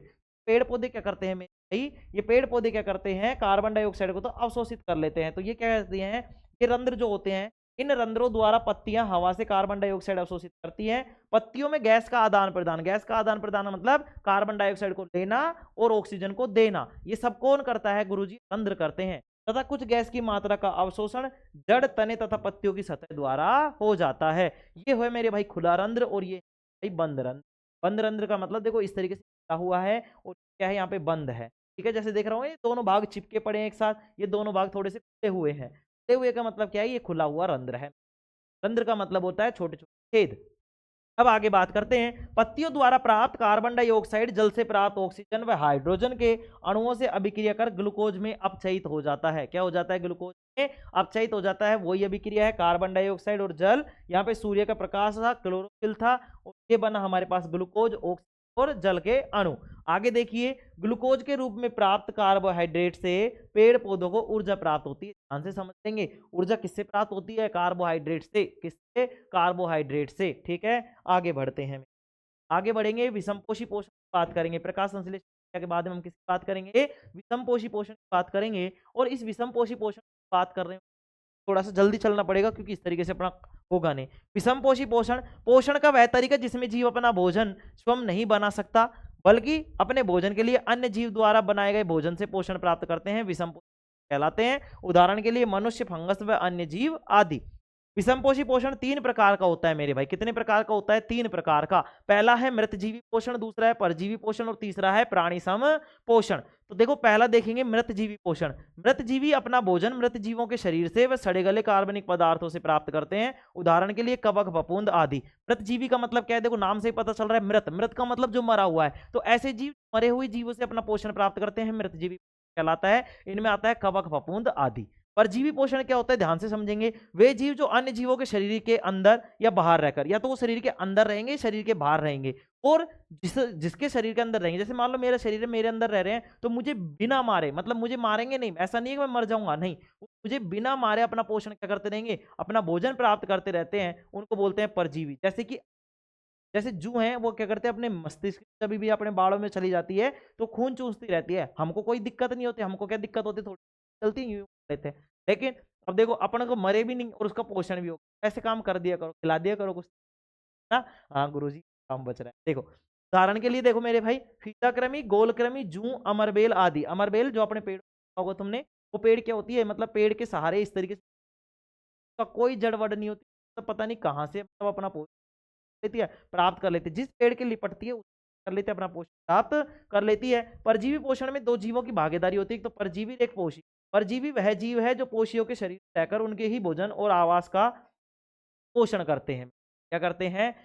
पेड़ पौधे क्या करते हैं भाई, ये पेड़ पौधे क्या करते हैं, कार्बन डाइऑक्साइड को तो अवशोषित कर लेते हैं। तो ये क्या कहते हैं, ये रंध्र जो होते हैं, इन रंध्रों द्वारा पत्तियां हवा से कार्बन डाइऑक्साइड अवशोषित करती हैं। पत्तियों में गैस का आदान प्रदान, गैस का आदान प्रदान मतलब कार्बन डाइऑक्साइड को लेना और ऑक्सीजन को देना, ये सब कौन करता है गुरुजी, रंध्र करते हैं। तथा कुछ गैस की मात्रा का अवशोषण जड़ तने तथा पत्तियों की सतह द्वारा हो जाता है। ये है मेरे भाई खुला रंध्र, और ये भाई बंद रंध्र। बंद रंध्र का मतलब देखो इस तरीके से हुआ है, और क्या है, यहाँ पे बंद है, ठीक है। जैसे देख रहा हूँ ये दोनों भाग चिपके पड़े हैं एक साथ, ये दोनों भाग थोड़े से खुले हुए हैं। खुले हुए का मतलब क्या है, ये खुला हुआ रंध्र है। रंध्र का मतलब होता है छोटे छोटे छेद। अब आगे बात करते हैं, पत्तियों द्वारा प्राप्त कार्बन डाइऑक्साइड जल से प्राप्त ऑक्सीजन व हाइड्रोजन के अणुओं से अभिक्रिया कर ग्लूकोज में अपचयित हो जाता है। क्या हो जाता है, ग्लूकोज में अपचयित हो जाता है। वही अभिक्रिया है, कार्बन डाइऑक्साइड और जल, यहाँ पे सूर्य का प्रकाश था, क्लोरोफिल था, और ये बना हमारे पास ग्लूकोज, ऑक्सीजन और जल के अणु। आगे देखिए, ग्लूकोज के रूप में प्राप्त कार्बोहाइड्रेट से पेड़ पौधों को ऊर्जा प्राप्त होती है। ध्यान से समझेंगे, ऊर्जा किससे प्राप्त होती है, कार्बोहाइड्रेट से। किससे, कार्बोहाइड्रेट से, ठीक है। आगे बढ़ते हैं, आगे बढ़ेंगे, विषमपोषी पोषण की बात करेंगे। प्रकाश संश्लेषण क्रिया के बाद में हम किसकी बात करेंगे, विषमपोषी पोषण की बात करेंगे। और इस विषमपोषी पोषण की बात कर रहे हैं, थोड़ा सा जल्दी चलना पड़ेगा क्योंकि इस तरीके से अपना होगा नहीं। विषमपोषी पोषण, पोषण का वह तरीका जिसमें जीव अपना भोजन स्वयं नहीं बना सकता, बल्कि अपने भोजन के लिए अन्य जीव द्वारा बनाए गए भोजन से पोषण प्राप्त करते हैं, विषमपोषी कहलाते हैं। उदाहरण के लिए मनुष्य, फंगस व अन्य जीव आदि। विषमपोषी पोषण 3 प्रकार का होता है मेरे भाई। कितने प्रकार का होता है, 3 प्रकार का। पहला है मृतजीवी पोषण, दूसरा है परजीवी पोषण, और तीसरा है प्राणी सम पोषण। तो देखो, पहला देखेंगे मृतजीवी पोषण। मृतजीवी अपना भोजन मृत जीवों के शरीर से व सड़े गले कार्बनिक पदार्थों से प्राप्त करते हैं। उदाहरण के लिए कवक, फफूंद आदि। मृतजीवी का मतलब क्या है, देखो नाम से ही पता चल रहा है, मृत, मृत का मतलब जो मरा हुआ है। तो ऐसे जीव मरे हुए जीवों से अपना पोषण प्राप्त करते हैं, मृतजीवी कहलाता है। इनमें आता है कवक, फफूंद आदि। परजीवी पोषण क्या होता है, ध्यान से समझेंगे, वे जीव जो अन्य जीवों के शरीर के अंदर या बाहर रहकर, या तो वो शरीर के अंदर रहेंगे, शरीर के बाहर रहेंगे, और जिसके शरीर के अंदर रहेंगे, जैसे मान लो मेरा शरीर है, मेरे अंदर रह रहे हैं, तो मुझे बिना मारे, मतलब मुझे मारेंगे नहीं, ऐसा नहीं है कि मैं मर जाऊंगा, नहीं, मुझे बिना मारे अपना पोषण क्या करते रहेंगे, अपना भोजन प्राप्त करते रहते हैं, उनको बोलते हैं परजीवी। जैसे जू हैं, वो क्या करते हैं, अपने मस्तिष्क कभी भी अपने बालों में चली जाती है तो खून चूसती रहती है, हमको कोई दिक्कत नहीं होती। हमको क्या दिक्कत होती है, थोड़ी चलती यूं लेते हैं, लेकिन अब देखो अपन को मरे भी नहीं और उसका पोषण भी हो, ऐसे काम कर दिया करो, खिला दिया करो कुछ ना। हाँ गुरुजी, काम बच रहा है। देखो उदाहरण के लिए, देखो मेरे भाई, फीताकृमि, गोलकृमि, जू, अमरबेल आदि। अमरबेल जो अपने पेड़ होगा तुमने, वो पेड़ क्या होती है, मतलब पेड़ के सहारे इस तरीके से कोई जड़वड़ नहीं होती, तो पता नहीं कहाँ से मतलब अपना लेती है, प्राप्त कर लेती है, जिस पेड़ के लिपटती है कर लेती है, अपना पोषण प्राप्त कर लेती है। परजीवी पोषण में 2 जीवों की भागीदारी होती है, एक तो परजीवी, एक पोषी। परजीवी वह जीव है जो पोषियों के शरीर में रहकर उनके ही भोजन और आवास का पोषण करते हैं। क्या करते हैं,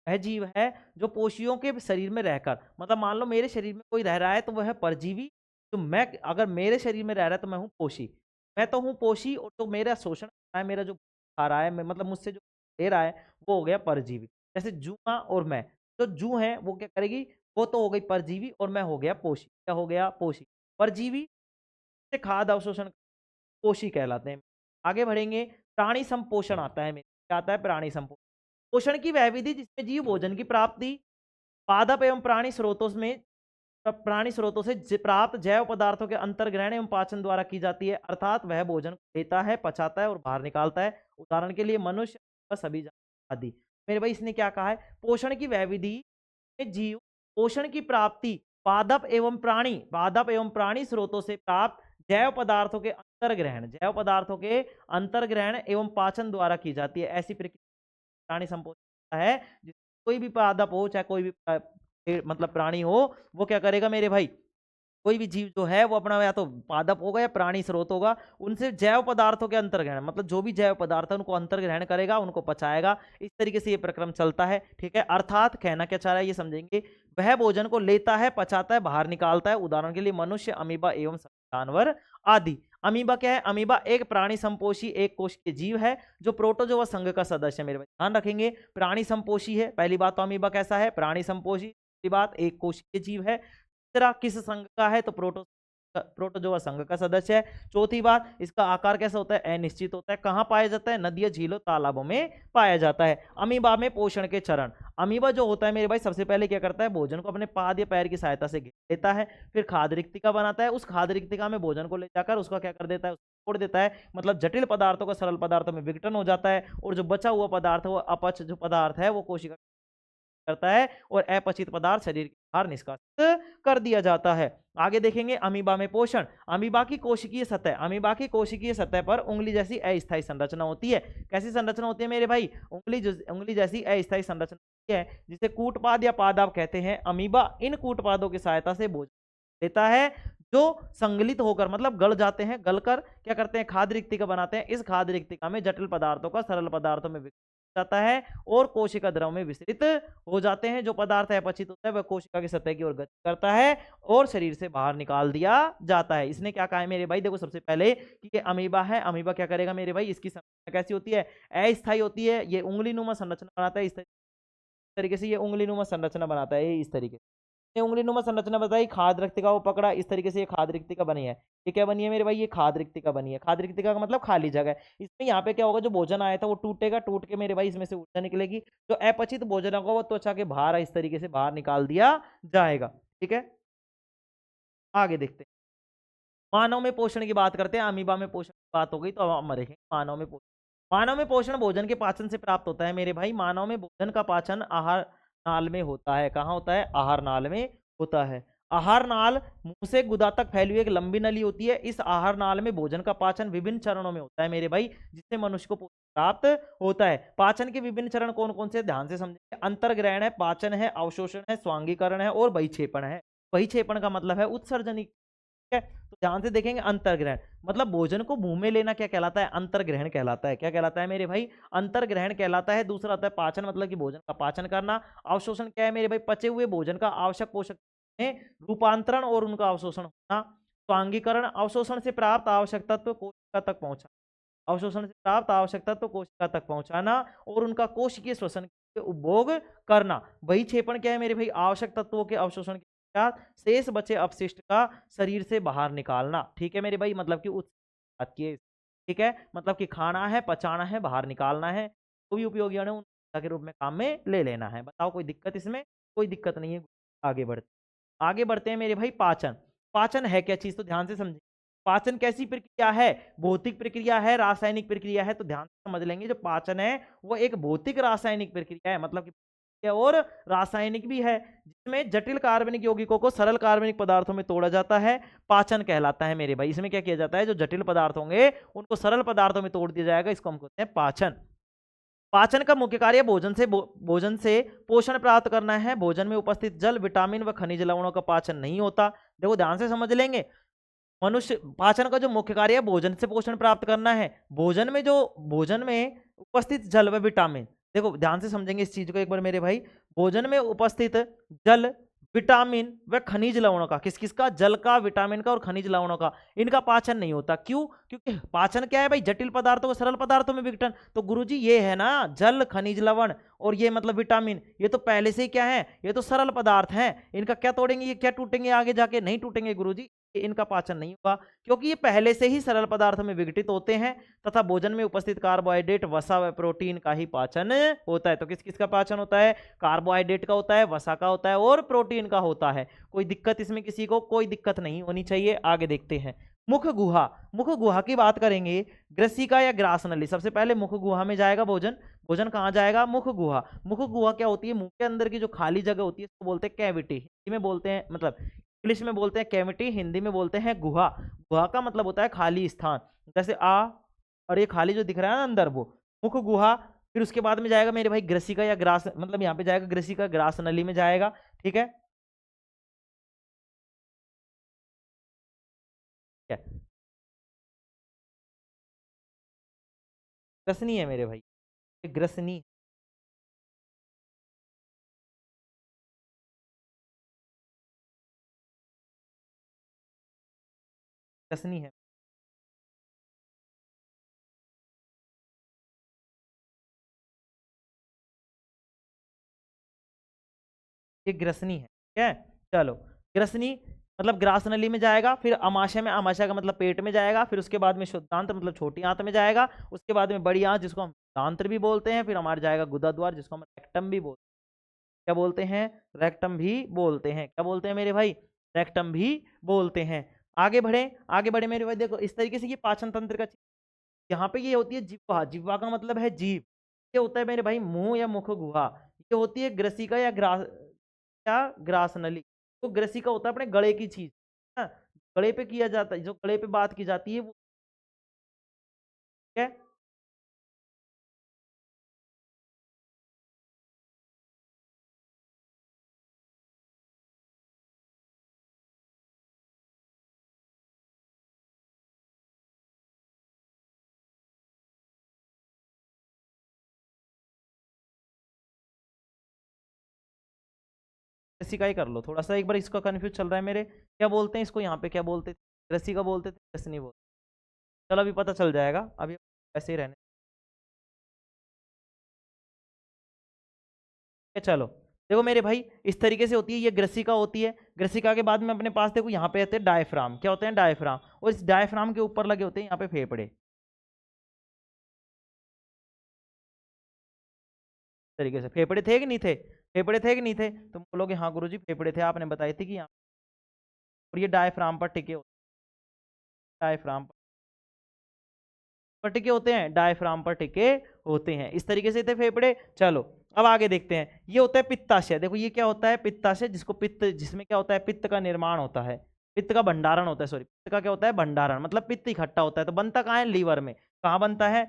वह जीव है जो पोषियों के शरीर में रहकर, मतलब मान लो मेरे शरीर में कोई रह रहा है तो वह है परजीवी, तो मैं अगर मेरे शरीर में रह रहा है तो मैं हूँ पोषी। मैं तो हूँ पोषी, और तो मेरा शोषण कर रहा है, मेरा जो खा रहा है, मतलब मुझसे जो ले रहा है, वो हो गया परजीवी। जैसे जूआ और मैं, जो जू है वो क्या करेगी, वो तो हो गई परजीवी, और मैं हो गया पोषी। क्या हो गया, पोषी। परजीवी से खाद्य अवशोषण पोषी कहलाते हैं। आगे बढ़ेंगे, प्राणी संपोषण आता है, क्या आता है, प्राणी संपोषण। पोषण की वह विधि जिसमें जीव भोजन की प्राप्ति पादप एवं प्राणी स्रोतों से प्राप्त जैव पदार्थों के अंतर्ग्रहण एवं पाचन द्वारा की जाती है, अर्थात वह भोजन को लेता है, पचाता है और बाहर निकालता है। उदाहरण के लिए मनुष्य, सभी आदि। मेरे भाई इसने क्या कहा है, पोषण की वह विधि में जीव पोषण की प्राप्ति पादप एवं प्राणी स्रोतों से प्राप्त जैव पदार्थों के अंतर्ग्रहण एवं पाचन द्वारा की जाती है। ऐसी प्रक्रिया प्राणी संपोषण है, कोई भी पादप हो, चाहे कोई भी मतलब प्राणी हो, वो क्या करेगा मेरे भाई, कोई भी जीव जो है वो अपना या तो पादप होगा या प्राणी स्रोत होगा, उनसे जैव पदार्थों के अंतर्ग्रहण, मतलब जो भी जैव पदार्थ है उनको अंतर्ग्रहण करेगा, उनको पचाएगा। इस तरीके से ये प्रक्रम चलता है, ठीक है। अर्थात कहना क्या चाह रहा है ये समझेंगे, वह भोजन को लेता है, पचाता है, बाहर निकालता है। उदाहरण के लिए मनुष्य, अमीबा एवं जानवर आदि। अमीबा क्या है? अमीबा एक प्राणी संपोषी एक कोशिकीय जीव है जो प्रोटोजोआ संघ का सदस्य है। मेरे भाई ध्यान रखेंगे, प्राणी संपोषी है। पहली बात तो अमीबा कैसा है? प्राणी संपोषी। दूसरी बात एक कोशिकीय जीव है। तीसरा किस संघ का है? तो प्रोटोजोआ संघ का सदस्य है। चौथी बात, इसका आकार कैसा होता है? अनिश्चित होता है। कहाँ पाया जाता है? नदियों, झीलों, तालाबों में पाया जाता है। अमीबा में पोषण के चरण। अमीबा जो होता है मेरे भाई सबसे पहले क्या करता है? भोजन को अपने पाद या पैर की सहायता से घेर लेता है, फिर खाद्य रिक्तिका बनाता है। उस खाद्य रिक्तिका में भोजन को ले जाकर उसका क्या कर देता है? छोड़ देता है, मतलब जटिल पदार्थों का सरल पदार्थों में विघटन हो जाता है, और जो बचा हुआ पदार्थ है वो अपच जो पदार्थ है वो कोशिका करता है, और अपचित पदार्थ शरीर के बाहर निष्कासित कर दिया जाता है। आगे देखेंगे अमीबा में पोषण। अमीबा की कोशिकीय सतह, अमीबा की कोशिकीय सतह पर उंगली जैसी अस्थायी संरचना होती है। कैसी संरचना होती है मेरे भाई? उंगली जैसी अस्थायी संरचना होती है, जिसे कूटपाद या पादप कहते हैं। अमीबा इन कूटपादों की सहायता से भोजन लेता है, जो संगलित होकर मतलब गल जाते हैं, गलकर क्या करते हैं? खाद्य रिक्तिका बनाते हैं। इस खाद्य रिक्तिका में जटिल पदार्थों का सरल पदार्थों में जाता है, और कोशिका द्रव में विस्तृत हो जाते हैं। जो पदार्थ अपचित होता है वह कोशिका की सतह की ओर गति करता है और शरीर से बाहर निकाल दिया जाता है। इसने क्या कहा है मेरे भाई? देखो सबसे पहले कि ये अमीबा है। अमीबा क्या करेगा मेरे भाई? इसकी संरचना कैसी होती है? अस्थायी होती है। ये उंगलीनुमा संरचना बनाता है। इस तरीके से ये उंगलीनुमा संरचना बनाता है, इस तरीके से उंगलीनुमा संरचना बताई। खाद्य रिक्तिका को पकड़ा, इस तरीके से ये खाद्य रिक्तिका बनी है। ये क्या बनी है मेरे भाई? ये खाद्य रिक्तिका बनी है। खाद्य रिक्तिका का मतलब खाली जगह है। इसमें यहाँ पे क्या होगा? जो भोजन आया था वो टूटेगा, टूट के मेरे भाई इसमें से ऊर्जा निकलेगी। जो अपचित भोजन होगा वो त्वचा के बाहर इस तरीके से बाहर निकाल दिया जाएगा। ठीक है, आगे देखते हैं। मानव में पोषण की बात करते हैं। अमीबा में पोषण की बात हो गई, तो अब हम देखेंगे मानव में पोषण। मानव में पोषण भोजन के पाचन से प्राप्त होता है मेरे भाई। मानव में भोजन का पाचन आहार नाल में होता है। कहाँ होता है? आहार नाल में होता है। आहार नाल मुंह से गुदा तक फैली हुई एक लंबी नली होती है। इस आहार नाल में भोजन का पाचन विभिन्न चरणों में होता है मेरे भाई, जिससे मनुष्य को पोषण प्राप्त होता है। पाचन के विभिन्न चरण कौन कौन से? ध्यान से समझेंगे। अंतर्ग्रहण है, पाचन है, अवशोषण है, स्वांगीकरण है, और बहिक्षेपण है। बहिक्षेपण का मतलब है उत्सर्जनी। है, तो ध्यान से देखेंगे। अंतर्ग्रहण मतलब भोजन को मुंह में लेना क्या कहलाता है? अंतर्ग्रहण कहलाता है। क्या कहलाता है मेरे भाई? अंतर्ग्रहण कहलाता है। दूसरा आता है पाचन, मतलब कि भोजन का पाचन करना। अवशोषण क्या है मेरे भाई? पचे हुए भोजन का आवश्यक पोषक में रूपांतरण और उनका अवशोषण होना। स्वांगीकरण अवशोषण से प्राप्त आवश्यक तत्व कोशिका तक पहुंचा, अवशोषण से प्राप्त आवश्यक तत्व कोशिका तक पहुंचाना और उनका कोशिकीय श्वसन के उपभोग करना। वही क्षेपण क्या है मेरे भाई? आवश्यक तत्वों के अवशोषण के शेष बचे अपशिष्ट का शरीर से बाहर निकालना। ठीक है मेरे भाई, मतलब कि बात की। ठीक है, मतलब कि खाना है, पचाना है, बाहर निकालना है, तो भी उपयोगी अणु के रूप में काम में ले लेना है। बताओ कोई दिक्कत इसमें? कोई दिक्कत नहीं है। आगे बढ़ते हैं मेरे भाई। पाचन, पाचन है क्या चीज? तो ध्यान से समझिए। पाचन कैसी प्रक्रिया है? भौतिक प्रक्रिया है, रासायनिक प्रक्रिया है? तो ध्यान से समझ लेंगे। जो पाचन है वो एक भौतिक रासायनिक प्रक्रिया है, मतलब कि और रासायनिक भी है, जिसमें जटिल कार्बनिक यौगिकों को सरल कार्बनिक पदार्थों में तोड़ा जाता है। पाचन कहलाता है मेरे भाई। इसमें क्या किया जाता है? जो जटिल पदार्थ होंगे उनको सरल पदार्थों में तोड़ दिया जाएगा। इसको हम कहते हैं पाचन। पाचन का मुख्य कार्य भोजन से पोषण प्राप्त करना है। भोजन में उपस्थित जल, विटामिन व खनिज लवणों का पाचन नहीं होता। देखो ध्यान से समझ लेंगे। मनुष्य पाचन का जो मुख्य कार्य है भोजन से पोषण प्राप्त करना है। भोजन में उपस्थित जल व विटामिन, देखो ध्यान से समझेंगे इस चीज को एक बार मेरे भाई। भोजन में उपस्थित जल, विटामिन व खनिज लवणों का, किस किस का? जल का, विटामिन का और खनिज लवणों का, इनका पाचन नहीं होता। क्यों? क्योंकि पाचन क्या है भाई? जटिल पदार्थों को सरल पदार्थों में विघटन। तो गुरुजी ये है ना जल, खनिज लवण और ये मतलब विटामिन, ये तो पहले से ही क्या है? ये तो सरल पदार्थ हैं। इनका क्या तोड़ेंगे? ये क्या टूटेंगे? आगे जाके नहीं टूटेंगे गुरुजी, इनका पाचन नहीं होगा, क्योंकि ये पहले से ही सरल पदार्थ में विघटित होते हैं तथा भोजन में उपस्थित कार्बोहाइड्रेट, वसा व प्रोटीन का ही पाचन होता है। तो किस किस का पाचन होता है? कार्बोहाइड्रेट का होता है, वसा का होता है और प्रोटीन का होता है। कोई दिक्कत इसमें किसी को? कोई दिक्कत नहीं होनी चाहिए। आगे देखते हैं। मुख गुहा, मुख गुहा की बात करेंगे। ग्रसिका या ग्रास नली, सबसे पहले मुख गुहा में जाएगा भोजन। भोजन कहाँ जाएगा? मुख गुहा। मुख गुहा क्या होती है? मुंह के अंदर की जो खाली जगह होती है उसको बोलते हैं कैविटी। हिंदी में बोलते हैं, मतलब इंग्लिश में बोलते हैं कैविटी, हिंदी में बोलते हैं गुहा। गुहा का मतलब होता है खाली स्थान, जैसे और ये खाली जो दिख रहा है ना अंदर, वो मुख गुहा। फिर उसके बाद में जाएगा मेरे भाई ग्रसिका या ग्रास, मतलब यहाँ पे जाएगा ग्रसिका, ग्रास नली में जाएगा। ठीक है, क्या ग्रसनी है मेरे भाई? ये ग्रसनी, ग्रसनी है। ये ग्रसनी है, ठीक है। चलो, ग्रसनी मतलब ग्रास नली में जाएगा, फिर अमाशय में, अमाशय का मतलब पेट में जाएगा, फिर उसके बाद में शुद्धांत मतलब छोटी आंत में जाएगा, उसके बाद में बड़ी आंत जिसको हम दांत्र भी बोलते हैं, फिर हमारा जाएगा गुदाद्वार जिसको हम रेक्टम भी बोलते हैं। क्या बोलते हैं? रेक्टम भी बोलते हैं। क्या बोलते हैं मेरे भाई? रेक्टम भी बोलते हैं। आगे बढ़े, आगे बढ़े मेरे भाई, देखो इस तरीके से ये पाचन तंत्र का, यहाँ पे ये होती है जिह्वा, जिह्वा का मतलब है जीभ। ये होता है मेरे भाई मुंह या मुख गुहा। ये होती है ग्रसिका या ग्रास नली। तो ग्रसिका होता है अपने गले की चीज, है, गले पे किया जाता है, जो गले पे बात की जाती है वो, ठीक है। ग्रसिका ही कर लो थोड़ा सा, एक बार इसका कंफ्यूज चल रहा है मेरे, क्या बोलते हैं इसको यहाँ पे, क्या बोलते थे? ग्रसिका बोलते थे, ग्रसनी बोलते। चलो अभी पता चल जाएगा, अभी ऐसे ही रहने। चलो देखो मेरे भाई, इस तरीके से होती है, ये ग्रसिका होती है। ग्रसिका के बाद में अपने पास देखो यहाँ पे आते हैं डायफ्राम। क्या होते हैं? डायफ्राम। और इस डायफ्राम के ऊपर लगे होते हैं यहाँ पे फेफड़े, तरीके से। फेफड़े थे कि नहीं थे? फेफड़े थे कि नहीं थे? तुम बोलोगे हाँ गुरुजी फेफड़े थे, आपने बताए थे कि यहाँ। और ये डायफ्राम पर टिके होते हैं, डायफ्राम पर टिके होते हैं, डायफ्राम पर टिके होते हैं। इस तरीके से थे फेफड़े। चलो अब आगे देखते हैं, ये होता है पित्ताशय। देखो ये क्या होता है? पित्ताशय, जिसको पित्त, जिसमें क्या होता है? पित्त का निर्माण होता है, पित्त का भंडारण होता है, सॉरी, पित्त का क्या होता है? भंडारण, मतलब पित्त इकट्ठा होता है। तो बनता कहाँ है? लीवर में। कहाँ बनता है?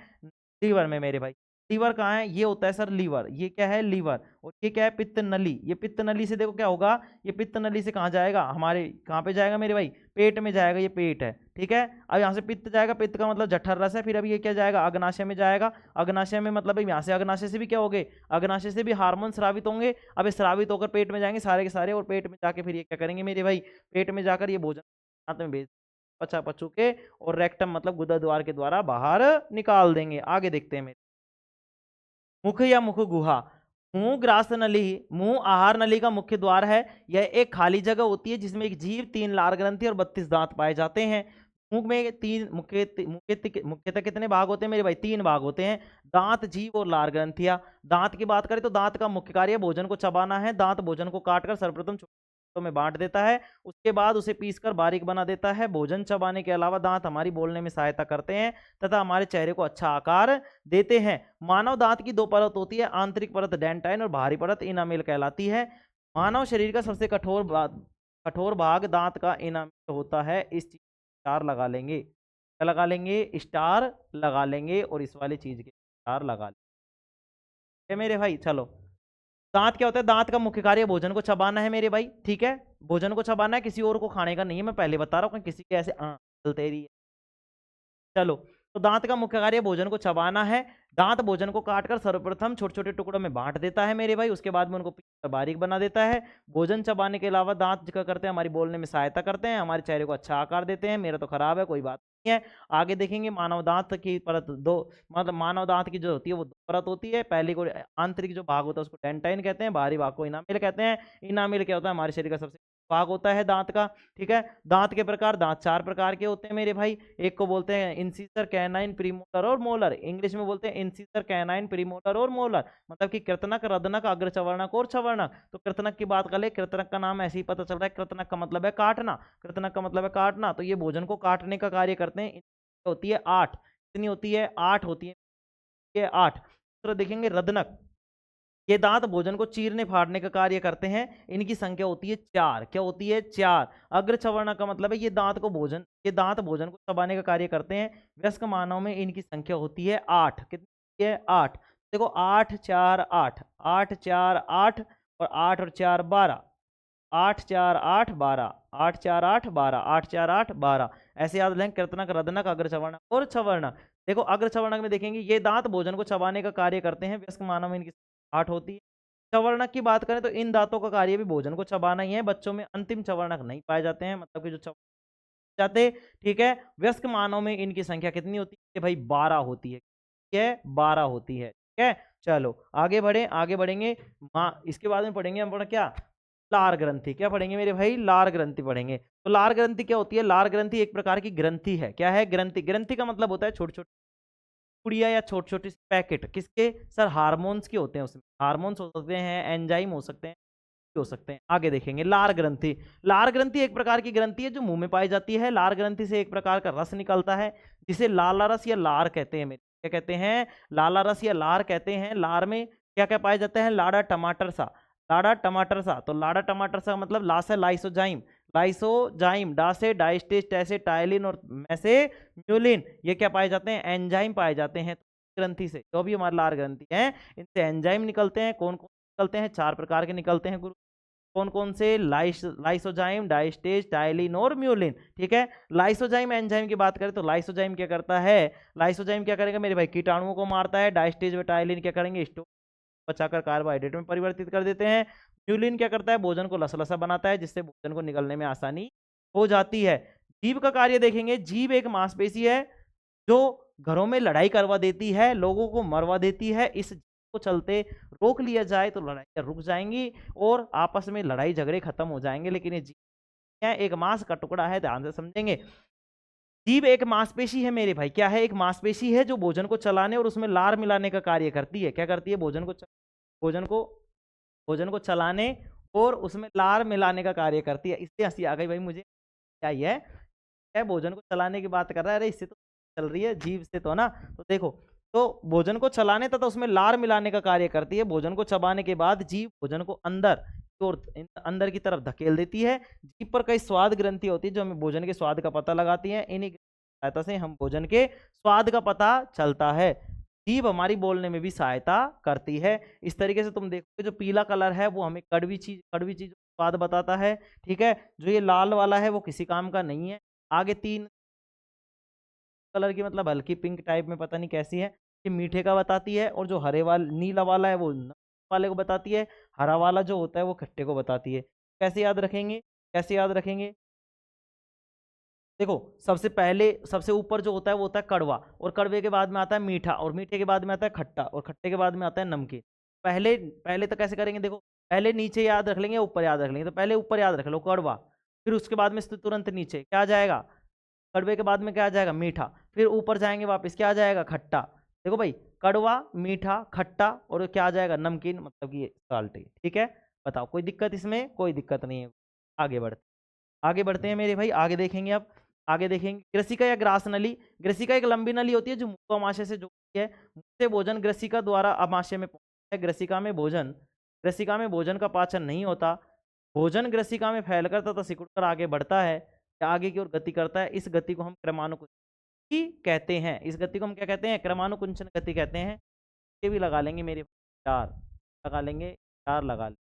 लीवर में मेरे भाई। लीवर कहाँ है? ये होता है सर लीवर। ये क्या है? लीवर। और ये क्या है? पित्त नली। ये पित्त नली से देखो क्या होगा, ये पित्त नली से कहाँ जाएगा? हमारे कहाँ पे जाएगा मेरे भाई? पेट में जाएगा। ये पेट है, ठीक है। अब यहाँ से पित्त जाएगा, पित्त का मतलब जठर रस है। फिर अभी ये क्या जाएगा? अग्नाशय में जाएगा। अग्नाशय में मतलब यहाँ से अग्नाशय से भी क्या होंगे? अग्नाशय से भी हार्मोन स्रावित होंगे। अब ये स्रावित होकर पेट में जाएंगे सारे के सारे, और पेट में जाके फिर ये क्या करेंगे मेरे भाई? पेट में जाकर ये भोजन हाथ में भेज, पचा पचू के, और रेक्टम मतलब गुदा द्वार के द्वारा बाहर निकाल देंगे। आगे देखते हैं मेरे, मुख या मुख गुहा। मुंह ग्रास नली, मुंह आहार नली का मुख्य द्वार है। यह एक खाली जगह होती है जिसमें एक जीभ, 3 लार ग्रंथि और 32 दांत पाए जाते हैं। मुंह में तीन मुख्यतः कितने भाग होते हैं मेरे भाई? 3 भाग होते हैं, दांत, जीभ और लार ग्रंथियां। दांत की बात करें तो दांत का मुख्य कार्य भोजन को चबाना है। दांत भोजन को काटकर सर्वप्रथम छोटे में बांट देता है, उसके बाद उसे पीसकर बारीक बना देता है। भोजन चबाने के अलावा दांत हमारी बोलने में सहायता करते हैं तथा हमारे चेहरे को अच्छा आकार देते हैं। मानव दांत की 2 परत होती है, आंतरिक परत डेंटाइन और बाहरी परत इनामेल कहलाती है। मानव शरीर का सबसे कठोर भाग दांत का इनामेल होता है। इस चीज स्टार लगा लेंगे, क्या लगा लेंगे? स्टार लगा लेंगे, और इस वाली चीज के स्टार लगा लेंगे मेरे भाई। चलो, दांत क्या होता है? दांत का मुख्य कार्य भोजन को चबाना है मेरे भाई, ठीक है। भोजन को चबाना है, किसी और को खाने का नहीं है, मैं पहले बता रहा हूँ, किसी के ऐसे चलते रही है। चलो, तो दांत का मुख्य कार्य भोजन को चबाना है। दांत भोजन को काटकर सर्वप्रथम छोटे छोटे टुकड़ों में बांट देता है मेरे भाई, उसके बाद में उनको पीसकर बारीक बना देता है। भोजन चबाने के अलावा दांत क्या करते हैं? हमारी बोलने में सहायता करते हैं, हमारे चेहरे को अच्छा आकार देते हैं। मेरा तो खराब है, कोई बात नहीं है। आगे देखेंगे, मानव दांत की परत 2, मतलब मानव दांत की जो होती है वो 2 परत होती है। पहली को आंतरिक जो भाग होता है उसको डेंटाइन कहते हैं, बाहरी भाग को इनामेल कहते हैं। इनामेल क्या होता है? हमारे शरीर का सबसे भाग होता है दांत का, ठीक है। दांत के प्रकार, दांत 4 प्रकार के होते हैं मेरे भाई। एक को बोलते हैं इंसिसर, कैनाइन, प्रीमोलर और मोलर। इंग्लिश में बोलते हैं इंसिसर, कैनाइन, प्रीमोलर और मोलर, मतलब कि कृतनक, रदनक, अग्रचवर्णक और चवर्णक। तो कृतनक की बात कर ले, कृतनक का नाम ऐसे ही पता चल रहा है, कृतनक का मतलब है काटना। कृतनक का मतलब है काटना, तो ये भोजन को काटने का कार्य करते हैं। होती है 8, कितनी होती है? 8 होती है, ये 8। दूसरा देखेंगे रदनक, ये दांत भोजन को चीरने फाड़ने का कार्य करते हैं। इनकी संख्या होती है 4। क्या होती है? 4। अग्रचवर्ण का मतलब है ये दांत भोजन को चबाने का कार्य करते हैं। वयस्क मानव में इनकी संख्या होती है 8। कितनी है? 8। देखो 8 4 8, 8 4 8, और 8 और 4 12, 8 4 8 12, 8 4 8 12, 8 4 8 12। ऐसे याद लें, कृतनक, रदनक, अग्रचवर्णक और चवर्णक। देखो अग्रचवर्णक में देखेंगे, ये दांत भोजन को चबाने का कार्य करते हैं। वयस्क मानव में इनकी 8 होती है। चवर्णक की बात करें तो इन दांतों का कार्य भी भोजन को चबाना ही है। बच्चों में अंतिम चवर्णक नहीं पाए जाते हैं, मतलब कि जो जाते, ठीक है। वयस्क मानव में इनकी संख्या कितनी होती है भाई? 12 होती है, ठीक है, 12 होती है, ठीक है। चलो आगे बढ़े, आगे बढ़ेंगे। इसके बाद में पढ़ेंगे हम क्या? लार ग्रंथि। क्या पढ़ेंगे मेरे भाई? लार ग्रंथि पढ़ेंगे। तो लार ग्रंथि क्या होती है? लार ग्रंथि एक प्रकार की ग्रंथि है। क्या है? ग्रंथि। ग्रंथि का मतलब होता है छोटे छोटे पुड़िया या छोटे छोटे पैकेट। किसके सर? हार्मोन्स के होते हैं। उसमें हार्मोन्स हो सकते हैं, एंजाइम हो सकते हैं, हो सकते हैं। आगे देखेंगे लार ग्रंथि। लार ग्रंथि एक प्रकार की ग्रंथि है जो मुंह में पाई जाती है। लार ग्रंथि से एक प्रकार का रस निकलता है जिसे लाला रस या लार कहते हैं। मेरे क्या कहते हैं? लाला रस या लार कहते हैं। लार में क्या क्या पाया जाता है? लाड़ा टमाटर सा। लाड़ा टमाटर सा। तो लाड़ा टमाटर सा मतलब ला से लाइसोजाइम, लाइसोजाइम, डा से डाइस्टेज, टे से टाइलिन और मैं से म्यूलिन। ये क्या पाए जाते हैं? एंजाइम पाए जाते हैं ग्रंथि से। जो भी हमारे लार ग्रंथि है इनसे एंजाइम निकलते हैं। कौन कौन निकलते हैं? 4 प्रकार के निकलते हैं गुरु। कौन कौन से? लाइसोजाइम, डाइस्टेज, टाइलिन और म्यूलिन। ठीक है। लाइसोजाइम एंजाइम की बात करें तो लाइसोजाइम क्या करता है? लाइसोजाइम क्या करेगा मेरे भाई? कीटाणुओं को मारता है। डाइस्टेज व टाइलिन क्या करेंगे? स्टोर बचाकर कार्बोहाइड्रेट में परिवर्तित कर देते हैं। म्यूलिन क्या करता है? भोजन को लसलसा बनाता है जिससे भोजन को निगलने में आसानी हो जाती है। जीभ का कार्य देखेंगे। जीभ एक मांसपेशी है जो घरों में लड़ाई करवा देती है, लोगों को मरवा देती है। इस को चलते रोक लिया जाए तो लड़ाई रुक जाएंगी और आपस में लड़ाई झगड़े खत्म हो जाएंगे। लेकिन ये जीभ एक मांस का टुकड़ा है, ध्यान से समझेंगे। जीभ एक मांसपेशी है मेरे भाई। क्या है? एक मांसपेशी है जो भोजन को चलाने और उसमें लार मिलाने का कार्य करती है। क्या करती है? भोजन को भोजन को चलाने और उसमें लार मिलाने का कार्य करती है। इससे हंसी आ गई भाई मुझे। क्या ये है? भोजन को चलाने की बात कर रहा है। अरे इससे तो चल रही है, जीभ से तो ना। तो देखो, तो भोजन को चलाने तथा उसमें लार मिलाने का कार्य करती है। भोजन को चबाने के बाद जीभ भोजन को अंदर और अंदर की तरफ धकेल देती है। जीभ पर कई स्वाद ग्रंथि होती है जो हमें भोजन के स्वाद का पता लगाती है। इन्हीं की सहायता से हम भोजन के स्वाद का पता चलता है। जीभ हमारी बोलने में भी सहायता करती है। इस तरीके से तुम देखोगे जो पीला कलर है वो हमें कड़वी चीज स्वाद बताता है। ठीक है। जो ये लाल वाला है वो किसी काम का नहीं है। आगे 3 कलर की मतलब हल्की पिंक टाइप में, पता नहीं कैसी है, ये मीठे का बताती है। और जो हरे वाला नीला वाला है वो नमक वाले को बताती है। हरा वाला जो होता है वो खट्टे को बताती है। कैसे याद रखेंगे? कैसे याद रखेंगे? देखो, सबसे ऊपर जो होता है वो होता है कड़वा, और कड़वे के बाद में आता है मीठा, और मीठे के बाद में आता है खट्टा, और खट्टे के बाद में आता है नमकीन। पहले पहले तो कैसे करेंगे? देखो, पहले नीचे याद रख लेंगे, ऊपर याद रख लेंगे। तो पहले ऊपर याद रख लो कड़वा, फिर उसके बाद में तुरंत नीचे क्या आ जाएगा? कड़वे के बाद में क्या आ जाएगा? मीठा। फिर ऊपर जाएंगे वापस, क्या आ जाएगा? खट्टा। देखो भाई, कड़वा, मीठा, खट्टा, और क्या आ जाएगा? नमकीन, मतलब कि साल्टी। ठीक है। बताओ, कोई दिक्कत इसमें? कोई दिक्कत नहीं है। आगे बढ़ते हैं मेरे भाई। आगे देखेंगे अब। आगे देखेंगे ग्रसिका या ग्रास नली। ग्रसिका एक लंबी नली होती है जो मुख को अमाशय से जोड़ती है। मुख से भोजन ग्रसिका द्वारा अमाशय में पहुंचता है। ग्रसिका में भोजन का पाचन नहीं होता। भोजन ग्रसिका में फैलकर तथा सिकुड़कर आगे बढ़ता है या आगे की ओर गति करता है। इस गति को हम क्रमानुकुंचन कहते हैं। इस गति को हम क्या कहते हैं? क्रमानुकुंचन गति कहते हैं। ये भी लगा लेंगे मेरे 4 लगा लेंगे, 4 लगा लेंगे।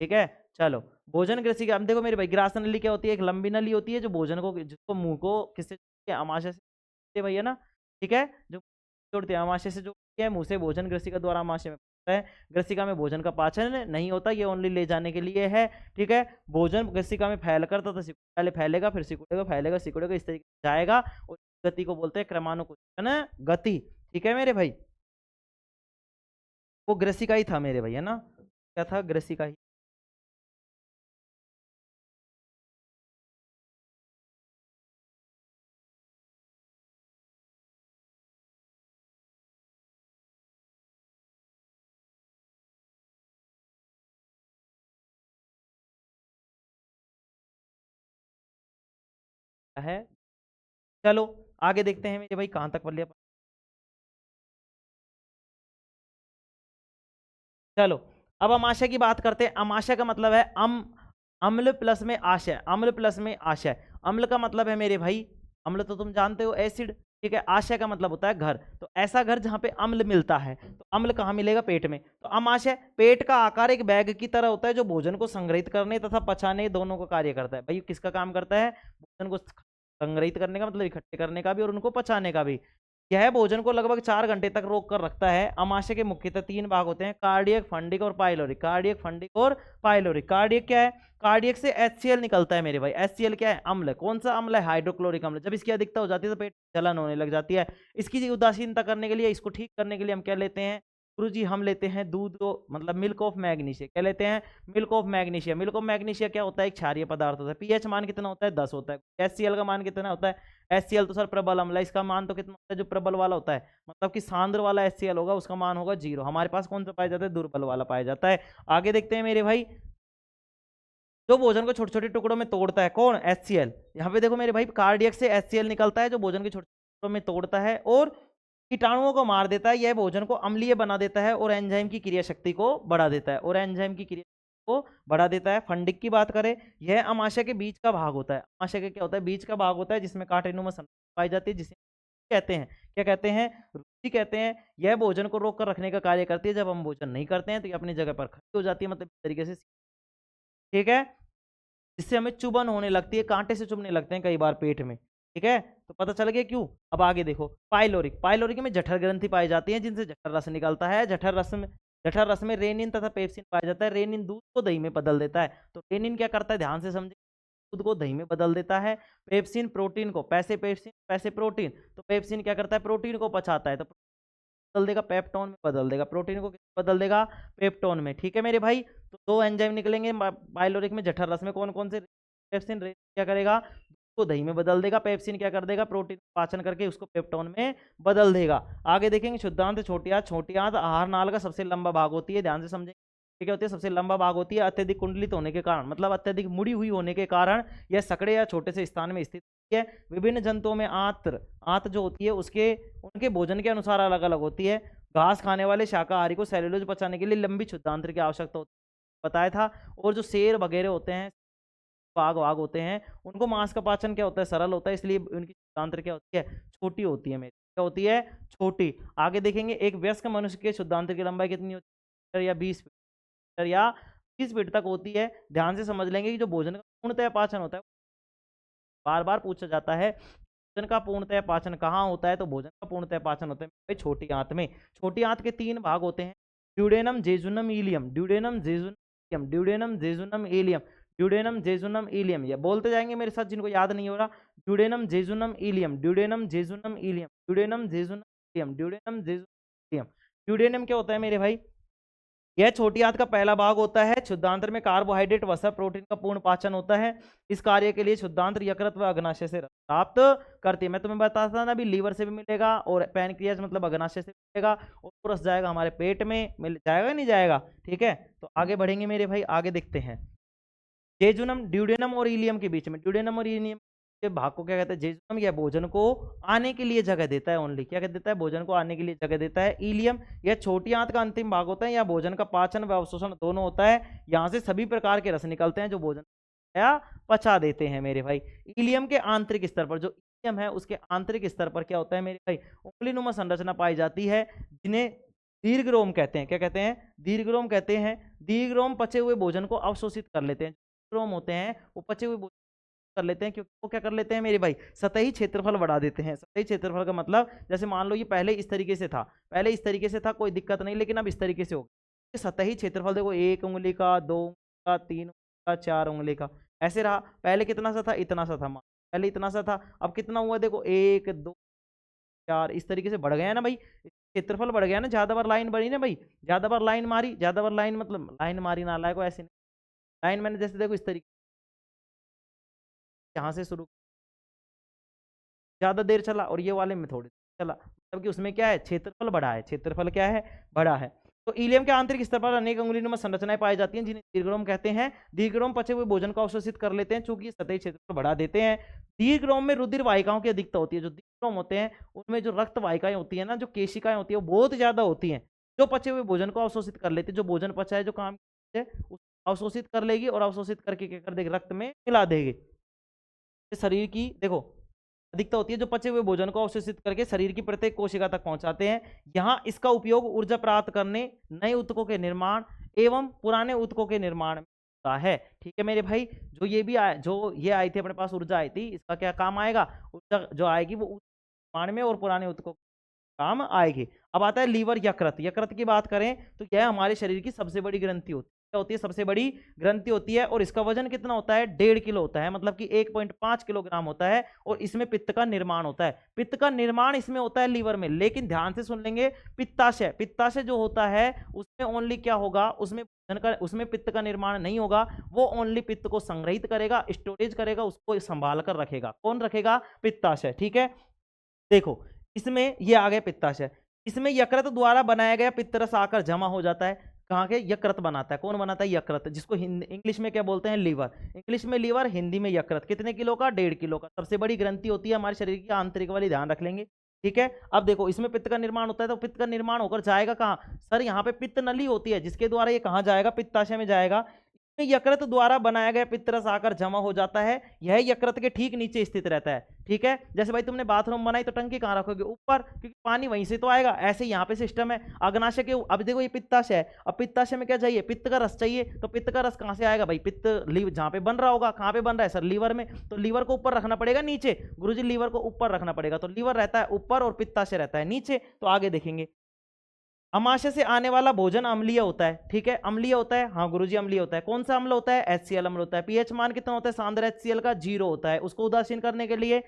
ठीक है। चलो, भोजन ग्रसिका। अब देखो मेरे भाई, ग्रास नली क्या होती है? एक लंबी नली होती है जो भोजन को, जिसको मुंह को किससे? अमाशय से भैया ना। ठीक है। जो जोड़ते हैं अमाशय से, जो है मुंह से भोजन ग्रसिका द्वारा अमाशय में पहुंचता है। ग्रसिका में भोजन का पाचन नहीं होता, ये ओनली ले जाने के लिए है। ठीक है। भोजन ग्रसिका में फैलकर तो पहले फैलेगा, फिर सिकुड़ेगा, फैलेगा, सिकुड़ेगा, इस तरीके से जाएगा, और गति को बोलते हैं क्रमानुकुंचन गति। ठीक है मेरे भाई। वो ग्रसिका ही था मेरे भाई, है ना? क्या था? ग्रसिका ही। है। चलो, आगे देखते हैं मेरे भाई कहां तक पढ़ लिया। चलो, अब अमाशय की बात करते हैं। अमाशय का मतलब है अम्ल प्लस में आशय। अम्ल प्लस में आशय। अम्ल का मतलब है मेरे भाई, अम्ल तो तुम जानते हो, एसिड। ठीक है। आशय का मतलब होता है घर। तो ऐसा घर जहां पे अम्ल मिलता है। तो अम्ल कहाँ मिलेगा? पेट में। तो अमाशय पेट का आकार एक बैग की तरह होता है जो भोजन को संग्रहित करने तथा पचाने दोनों का कार्य करता है। भाई किसका काम करता है? भोजन को संग्रहित करने का मतलब इकट्ठे करने का भी और उनको पचाने का भी। यह भोजन को लगभग 4 घंटे तक रोक कर रखता है। अमाशय के मुख्यतः 3 भाग होते हैं, कार्डियक, फंडिक और पाइलोरिक। कार्डियक, फंडिक और पाइलोरिक। कार्डियक क्या है? कार्डियक से HCl निकलता है मेरे भाई। HCl क्या है? अम्ल। कौन सा अम्ल है? हाइड्रोक्लोरिक अम्ल। जब इसकी अधिकता हो जाती है तो पेट जलन होने लग जाती है। इसकी उदासीनता करने के लिए, इसको ठीक करने के लिए हम क्या लेते हैं? गुरुजी हम लेते हैं दूध को, मतलब मिल्क ऑफ मैग्नीशिया। क्या लेते हैं? Milk of magnesia. Milk of magnesia क्या होता है? एक क्षारीय पदार्थ होता है। पीएच मान कितना होता है? 10 होता है। HCl का मान कितना होता है? HCl तो सर प्रबल अम्ल है, इसका मान तो कितना होता है? जो प्रबल वाला होता है, मतलब कि सांद्र वाला HCl होगा, उसका मान होगा 0। हमारे पास कौन सा पाया जाता है? दुर्बल वाला पाया जाता है। आगे देखते हैं मेरे भाई, जो भोजन को छोटे छोटे टुकड़ों में तोड़ता है, कौन? HCl। यहाँ पे देखो मेरे भाई, कार्डियक से HCl निकलता है जो भोजन के छोटे टुकड़ों में तोड़ता है और कीटाणुओं को मार देता है। यह भोजन को अम्लीय बना देता है और एंजाइम की क्रिया शक्ति को बढ़ा देता है, और एंजाइम की क्रिया को बढ़ा देता है। फंडिक की बात करें, यह अमाशय के बीच का भाग होता है। अमाशय के क्या होता है? बीच का भाग होता है, जिसमें कांटेनुमा संरचना पाई जाती है, जिसे कहते हैं, क्या कहते हैं? रुचि कहते हैं। यह भोजन को रोक कर रखने का कार्य करती है। जब हम भोजन नहीं करते हैं तो ये अपनी जगह पर खड़ी हो जाती है, मतलब इस तरीके से, ठीक है, जिससे हमें चुभन होने लगती है, कांटे से चुभने लगते हैं कई बार पेट में, ठीक है। तो पता चल गया क्यों। अब आगे देखो, पाइलोरिक। पाइलोरिक में जठर ग्रंथि पाई जाती है, जिनसे जठर रस निकलता है। जठर रस में रेनिन तथा पेप्सिन पाया जाता है। रेनिन दूध को दही में बदल देता है। तो रेनिन क्या करता है? ध्यान से समझे, दूध को दही में बदल देता है। पेप्सिन प्रोटीन को, पैसे पेप्सिन पैसे प्रोटीन, तो पेप्सिन क्या करता है? प्रोटीन को पचाता है, तो बदल देगा पेप्टोन में, बदल देगा प्रोटीन को, बदल देगा पेप्टोन में, ठीक है मेरे भाई। तो 2 एंजाइम निकलेंगे बाइलोरिक में। जठर रस में कौन कौन से? पेप्सिन। क्या करेगा? दूध को दही में बदल देगा। पेप्सिन क्या कर देगा? प्रोटीन पाचन करके उसको पेप्टोन में बदल देगा। आगे देखेंगे शुद्धांत छोटी आंत। छोटी आंत आहार नाल का सबसे लंबा भाग होती है, ध्यान से समझेंगे। क्या होती है? सबसे लंबा भाग होती है। अत्यधिक कुंडलित होने के कारण, मतलब अत्यधिक मुड़ी हुई होने के कारण यह सकड़े या छोटे से स्थान में स्थित है। विभिन्न जंतुओं में आंत जो होती है उसके उनके भोजन के अनुसार अलग अलग होती है। घास खाने वाले शाकाहारी को सेल्यूलोज पचाने के लिए लंबी क्षुद्रांत्र की आवश्यकता होती है, बताया था। और जो शेर वगैरह होते हैं, बाघ वाघ होते हैं, उनको मांस का पाचन क्या होता है? सरल होता है, इसलिए उनकी क्षुद्रांत्र क्या होती है? छोटी होती है। मेरी क्या होती है? छोटी। आगे देखेंगे, एक वयस्क मनुष्य के क्षुद्रांत्र की लंबाई कितनी होती है? या 20 फीट तक होती है। ध्यान से समझ लेंगे कि जो भोजन का पूर्णतः पाचन होता है, बार बार पूछा जाता है, भोजन का पूर्णतः पाचन कहाँ होता है? तो भोजन का पूर्णतः पाचन होता है छोटी आंत में। छोटी आंत के 3 भाग होते हैं, duodenum, jejunum, ileum. Duodenum, jejunum, duodenum, jejunum, ileum. Duodenum, jejunum, ileum, ये बोलते जाएंगे मेरे साथ जिनको याद नहीं हो रहा। Duodenum, jejunum, ileum. Duodenum, jejunum, ileum. Duodenum, jejunum, ileum. Duodenum, jejunum, ileum. Duodenum क्या होता है मेरे भाई? यह छोटी आंत का पहला भाग होता है। शुद्धांत्र में कार्बोहाइड्रेट, वसा, प्रोटीन का पूर्ण पाचन होता है। इस कार्य के लिए शुद्धांत्र यकृत व अग्नाशय से प्राप्त करती है। मैं तुम्हें बताता था ना, अभी लीवर से भी मिलेगा और पैनक्रियाज मतलब अग्नाशय से मिलेगा, और रस जाएगा हमारे पेट में, मिल जाएगा नहीं जाएगा, ठीक है। तो आगे बढ़ेंगे मेरे भाई, आगे देखते हैं। जेजुनम, ड्यूडेनम और इलियम के बीच में, ड्यूडेनम और इलियम के भाग को क्या कहते हैं? जेजुनम, यह भोजन को आने के लिए जगह देता है, ओनली क्या देता है? भोजन को आने के लिए जगह देता है। इलियम, यह छोटी आंत का अंतिम भाग होता है, या भोजन का पाचन व अवशोषण दोनों होता है। यहाँ से सभी प्रकार के रस निकलते हैं जो भोजन या पचा देते हैं मेरे भाई। इलियम के आंतरिक स्तर पर, जो इलियम है उसके आंतरिक स्तर पर क्या होता है मेरे भाई? उंगलीनुमा संरचना पाई जाती है, जिन्हें दीर्घरोम कहते हैं। क्या कहते हैं? दीर्घरोम कहते हैं। दीर्घरोम पचे हुए भोजन को अवशोषित कर लेते हैं। रोम होते हैं वो पचे हुए भोजन कर लेते हैं, क्योंकि वो क्या कर लेते हैं मेरे भाई? सतही क्षेत्रफल बढ़ा देते हैं। सतही क्षेत्रफल का मतलब, जैसे मान लो ये पहले इस तरीके से था, पहले इस तरीके से था, कोई दिक्कत नहीं, लेकिन अब इस तरीके से होगा। सतही क्षेत्रफल देखो, 1 उंगली का, 2 उंगली का, 3 उंगली का, 4 उंगली का, ऐसे रहा। पहले कितना सा था? इतना सा था, पहले इतना सा था, अब कितना हुआ देखो, 1 2 4, इस तरीके से बढ़ गया ना भाई, क्षेत्रफल बढ़ गया ना। ज्यादा बार लाइन बढ़ी ना भाई, ज्यादा बार लाइन मारी, ज्यादा बार लाइन मतलब लाइन मारी ना लाए को, ऐसे नहीं, लाइन मैंने जैसे देखो इस तरीके, यहाँ से शुरू ज्यादा देर चला और ये वाले में थोड़ी चला, मतलब कि उसमें क्या है? क्षेत्रफल बढ़ा है। क्षेत्रफल क्या है? बढ़ा है। तो इलियम के आंतरिक स्तर पर अनेक अंगुलीनुमा संरचनाएं पाई जाती हैं, जिन्हें दीर्घरोम कहते हैं। दीर्घरोम पचे हुए भोजन को अवशोषित कर लेते हैं, चूंकि सतही क्षेत्रफल बढ़ा देते हैं। दीर्घरोम में रुधिर वाहिकाओं की अधिकता होती है। जो दीर्घरोम होते हैं उनमें जो रक्त वाहिकाएं होती है ना, जो केशिकाएं होती है, वो बहुत ज्यादा होती हैं, जो पचे हुए भोजन को अवशोषित कर लेते हैं। जो भोजन पचा है, जो काम है, अवशोषित कर लेगी, और अवशोषित करके क्या कर देगी? रक्त में मिला देगी। शरीर की देखो अधिकता होती है, जो पचे हुए भोजन को अवशोषित करके शरीर की प्रत्येक कोशिका तक पहुंचाते हैं। यहाँ इसका उपयोग ऊर्जा प्राप्त करने, नए ऊतकों के निर्माण एवं पुराने ऊतकों के निर्माण में होता है, ठीक है मेरे भाई। जो ये भी जो ये आई थी अपने पास, ऊर्जा आई थी, इसका क्या काम आएगा? ऊर्जा जो आएगी वो निर्माण में और पुराने ऊतकों काम आएगी। अब आता है लीवर, यकृत। यकृत की बात करें तो यह हमारे शरीर की सबसे बड़ी ग्रंथि होती है। क्या होती है, सबसे बड़ी ग्रंथि होती है। और इसका वजन कितना होता है, 1.5 किलो होता है, मतलब कि 1.5 किलोग्राम होता है। और इसमें पित्त का निर्माण होता है। पित्त का निर्माण इसमें होता है लीवर में। लेकिन ध्यान से सुन लेंगे, पित्ताशय, पित्ताशय जो होता है उसमें ओनली क्या होगा, उसमें पित्त का निर्माण नहीं होगा। वो ओनली पित्त को संग्रहित करेगा, स्टोरेज करेगा, उसको संभाल कर रखेगा। कौन रखेगा, पित्ताशय। ठीक है, देखो इसमें ये आ गया पित्ताशय। इसमें यकृत द्वारा बनाया गया पित्तरस आकर जमा हो जाता है। कहाँ के, यकृत बनाता है। कौन बनाता है, यकृत, जिसको इंग्लिश में क्या बोलते हैं, लीवर। इंग्लिश में लीवर, हिंदी में यकृत। कितने किलो का, 1.5 किलो का। सबसे बड़ी ग्रंथि होती है हमारे शरीर की, आंतरिक वाली, ध्यान रख लेंगे। ठीक है, अब देखो इसमें पित्त का निर्माण होता है, तो पित्त का निर्माण होकर जाएगा कहाँ, सर यहाँ पे पित्त नली होती है, जिसके द्वारा ये कहाँ जाएगा, पित्ताशय में जाएगा। यकृत द्वारा बनाया गया पित्तरस आकर जमा हो जाता है। यह यकृत के ठीक नीचे स्थित रहता है। ठीक है, जैसे भाई तुमने बाथरूम बनाई तो टंकी कहाँ रखोगे, ऊपर, क्योंकि पानी वहीं से तो आएगा। ऐसे यहाँ पे सिस्टम है। अग्नाशय के, अब देखो ये पित्ताशय है, अब पित्ताशय में क्या चाहिए, पित्त का रस चाहिए। तो पित्त का रस कहाँ से आएगा भाई, पित्त जहाँ पे बन रहा होगा, कहाँ पे बन रहा है सर, लीवर में। तो लीवर को ऊपर रखना पड़ेगा, नीचे, गुरुजी लीवर को ऊपर रखना पड़ेगा। तो लीवर रहता है ऊपर और पित्ताशय रहता है नीचे। तो आगे देखेंगे, अमाशय से आने वाला भोजन अम्लीय होता है। ठीक है, अम्लीय होता है, हाँ गुरुजी अम्लीय होता है। कौन सा अम्ल होता है, HCl अम्ल होता है। पीएच मान कितना होता है, सांद्र HCl का 0 होता है। उसको उदासीन करने के लिए